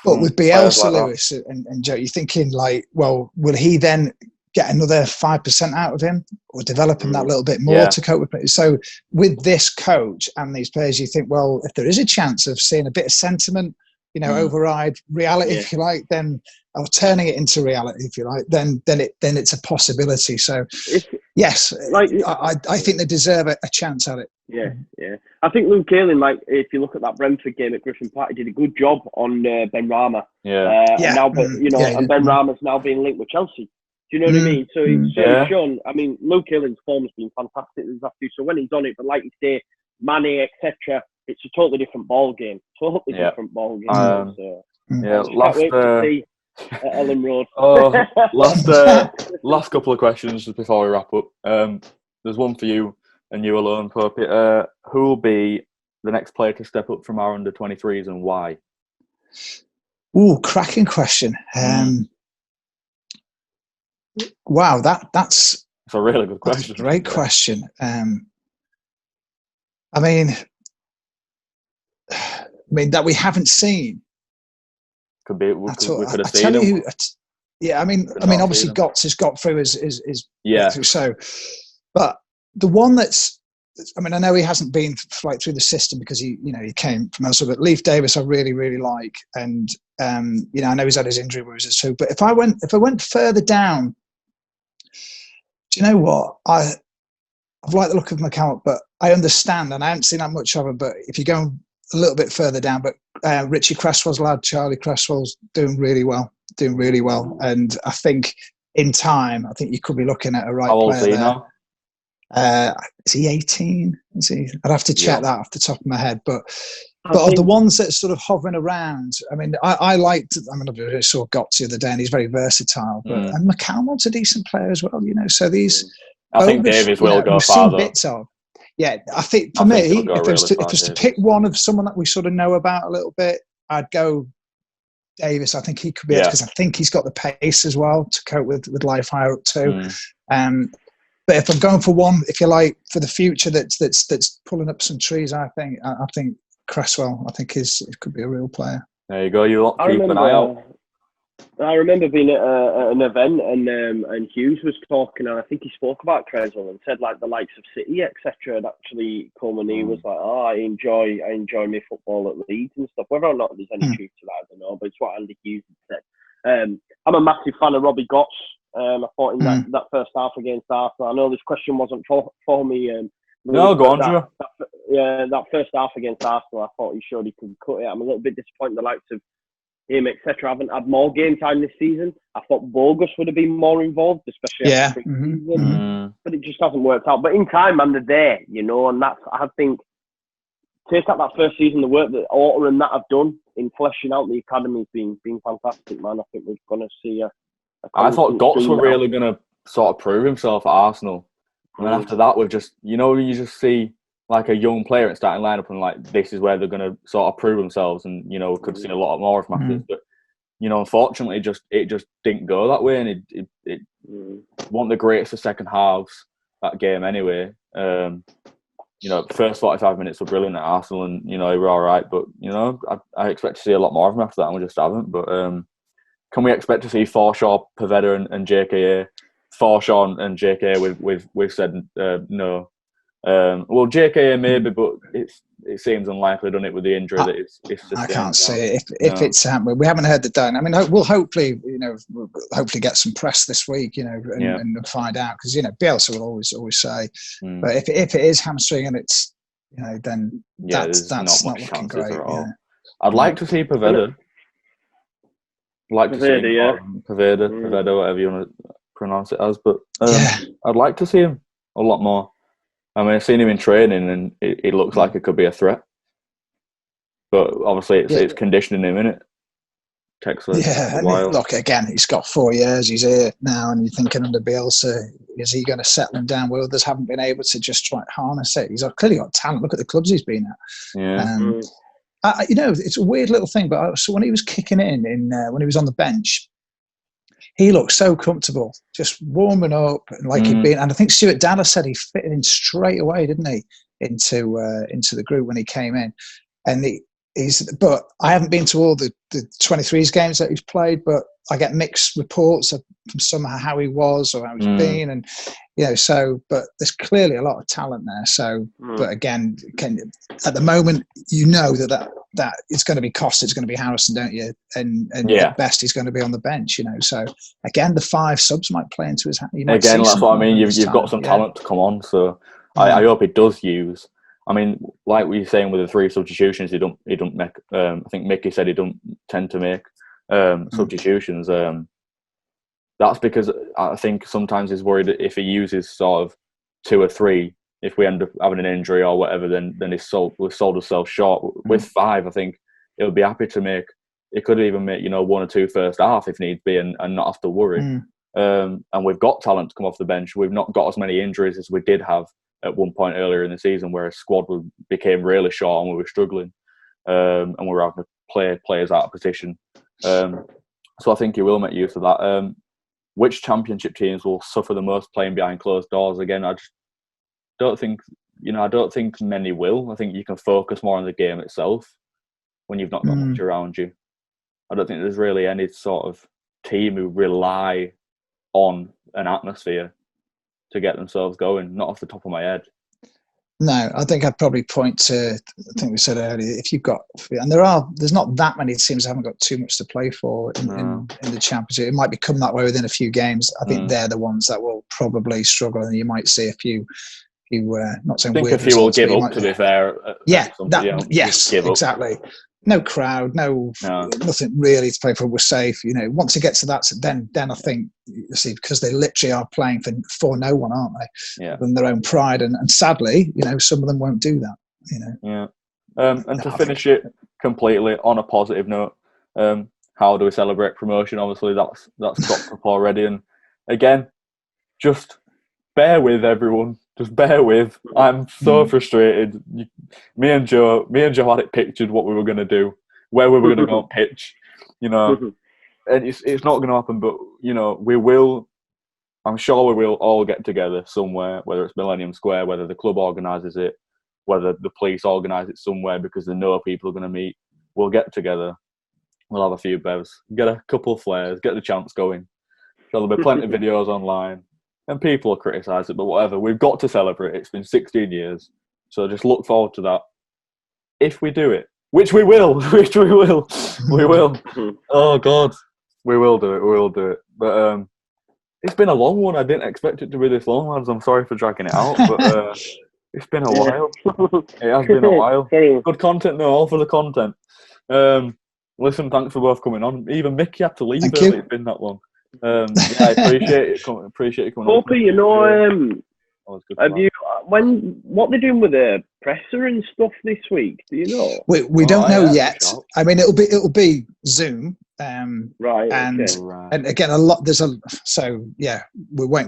But with Bielsa, like Lewis, and Joe, you're thinking like, well, will he then get another 5% out of him or develop him that little bit more to cope with it? So with this coach and these players, you think, well, if there is a chance of seeing a bit of sentiment, override reality, if you like, then, or turning it into reality, if you like, then it's a possibility. So yes, I think they deserve a chance at it. Yeah. I think Luke Ayling, like if you look at that Brentford game at Griffin Park, he did a good job on Ben Rama. And now, and Ben Rama's now being linked with Chelsea. Do you know what I mean? So it's shown. I mean, Luke Ayling's form has been fantastic this afternoon. So when he's on it, but like you say, Mane, etc., it's a totally different ball game. Different ball game. Last wait to see at Ellen Road. Last couple of questions just before we wrap up. There's one for you and you alone, Poppy. Who will be the next player to step up from our under-23s and why? Ooh, cracking question. Wow, that's a really good question. That's a great question. I mean that we haven't seen. Could be. We could have seen. I tell you, obviously Gotts has got through his through, so, but the one that's, I know he hasn't been through the system because he came from elsewhere. But Leif Davis, I really, really like, and I know he's had his injury worries too. But if I went further down, do you know what? I've liked the look of McCallum, but I understand, and I haven't seen that much of him. But if you go a little bit further down, but Richie Cresswell's lad, Charlie Cresswell's doing really well. And I think in time, I think you could be looking at a right player. How old is he now? Is he 18? Is he? I'd have to check that off the top of my head. But of the ones that are sort of hovering around, I liked. I saw Gotts the other day, and he's very versatile. But and McCallum's a decent player as well. So these. I think Davies will go far. Bits of. Yeah, I think for me, if it was to pick one of someone that we sort of know about a little bit, I'd go Davis. I think he could be because I think he's got the pace as well to cope with life higher up too. But if I'm going for one, if you like, for the future that's pulling up some trees, I think Cresswell. I think it could be a real player. There you go. You lot keep an eye out. I remember being at an event and Hughes was talking, and I think he spoke about Cresswell and said like the likes of City, etc. had actually come, and he was like, I enjoy my football at Leeds and stuff. Whether or not there's any truth to that, I don't know, but it's what Andy Hughes had said. I'm a massive fan of Robbie Gotts. I thought in that first half against Arsenal, I know this question wasn't for me. No, go on, Joe. That first half against Arsenal, I thought he showed he could cut it. I'm a little bit disappointed the likes of him, etc. haven't had more game time this season. I thought Bogus would have been more involved, especially after pre-season. But it just hasn't worked out. But in time, and they're there, and that's, I think, take out that first season, the work that Orta and that have done in fleshing out the academy has been fantastic, man. I think we're going to see I thought Gotts were really going to sort of prove himself at Arsenal. And then after that, we've just, you just see like a young player at starting lineup and like this is where they're going to sort of prove themselves, and we could see a lot more of matches. But unfortunately, it just didn't go that way, and it wasn't the greatest of second halves that game anyway. the first 45 minutes were brilliant at Arsenal, and we were all right. But I expect to see a lot more of them after that, and we just haven't. But can we expect to see Forshaw, Pavetta, and JKA? Forshaw and JKA, we've said no. Well, JKA maybe, but it seems unlikely, doesn't it, with the injury that it's I can't see it. If it's happening, we haven't heard the done. I mean, we'll hopefully, we'll hopefully get some press this week, and find out, because Bielsa will always say. But if it is hamstring and it's, then that's not looking great. I'd like to see Pavetta. Pavetta, whatever you want to pronounce it as, but I'd like to see him a lot more. I mean, I've seen him in training, and it looks like it could be a threat. But obviously, it's conditioning him, innit? Takes a while. Look, again, he's got 4 years. He's here now, and you're thinking under Bielsa, is he going to settle him down where others haven't been able to just try and harness it? He's clearly got talent. Look at the clubs he's been at. Yeah. It's a weird little thing, but so when he was kicking in when he was on the bench, he looked so comfortable, just warming up, and he'd been. And I think Stuart Dallas said he fitted in straight away, didn't he, into the group when he came in. And but I haven't been to all the 23s games that he's played, but I get mixed reports from somehow how he was or how he's been, and but there's clearly a lot of talent there. So, but again, at the moment, that it's going to be Costa, it's going to be Harrison, don't you? And at best, he's going to be on the bench. So again, the 5 subs might play into his hand. Again, that's what I mean. You've got some talent to come on, so I hope he does use. I mean, like we were saying with the 3 substitutions, he don't make. I think Micky said he don't tend to make substitutions. That's because I think sometimes he's worried that if he uses sort of 2 or 3, if we end up having an injury or whatever, then we've sold ourselves short. With 5, I think he'll be happy to make. He could even make 1 or 2 first half if need be, and not have to worry. And we've got talent to come off the bench. We've not got as many injuries as we did have at one point earlier in the season, where a squad became really short and we were struggling, and we were having to play players out of position. So I think he will make use of that. Which championship teams will suffer the most playing behind closed doors? Again, I just don't think, I don't think many will. I think you can focus more on the game itself when you've not got much around you. I don't think there's really any sort of team who rely on an atmosphere to get themselves going, not off the top of my head. No, I think I'd probably point to, I think we said earlier, if you've got, and there's not that many teams that haven't got too much to play for in the Championship. It might become that way within a few games. I think they're the ones that will probably struggle, and you might see a few not saying I think weird a few will give results, up, to be fair. Yes, exactly. No crowd, nothing really to play for. We're safe. Once it gets to that, then I think, you see, because they literally are playing for no one, aren't they? Yeah. Than their own pride, and sadly, some of them won't do that. Yeah. And to finish it completely on a positive note, how do we celebrate promotion? Obviously, that's got up already, and again, just bear with everyone. Just bear with. I'm so frustrated. Me and Joe had it pictured what we were going to do, where we were going to go and pitch, and it's not going to happen. But we will. I'm sure we will all get together somewhere, whether it's Millennium Square, whether the club organises it, whether the police organise it somewhere because they know people are going to meet. We'll get together. We'll have a few bevs, get a couple of flares, get the chants going. There'll be plenty of videos online. And people will criticise it, but whatever. We've got to celebrate. It's been 16 years. So just look forward to that. If we do it, which we will. We will. Oh, God. We will do it. But it's been a long one. I didn't expect it to be this long, lads. I'm sorry for dragging it out, but it's been a while. It has been a while. Good content, though, all for the content. Listen, thanks for both coming on. Even Micky had to leave early. It's been that long. I appreciate it. Appreciate you coming. Hopefully, have you what they're doing with the presser and stuff this week? Do you know? We don't know yet. I mean, it'll be Zoom. Right. And again, we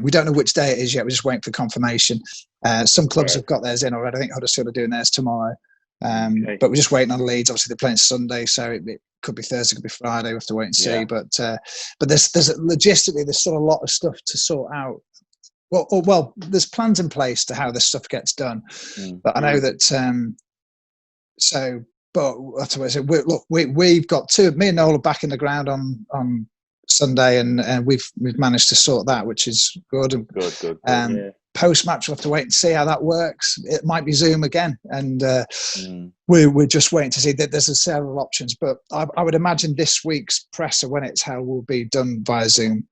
don't know which day it is yet. We're just waiting for confirmation. Some clubs have got theirs in already. I think Huddersfield are doing theirs tomorrow. But we're just waiting on Leeds. Obviously, they're playing Sunday, so it could be Thursday, could be Friday. We have to wait and see. But there's logistically, there's still a lot of stuff to sort out Well, there's plans in place to how this stuff gets done, but I know that. But that's what I said. We've got two. Me and Noel are back in the ground on Sunday, and we've managed to sort that, which is good. Good. Post match, we'll have to wait and see how that works. It might be Zoom again, and we're just waiting to see that there's several options. But I would imagine this week's presser, when it's held, will be done via Zoom.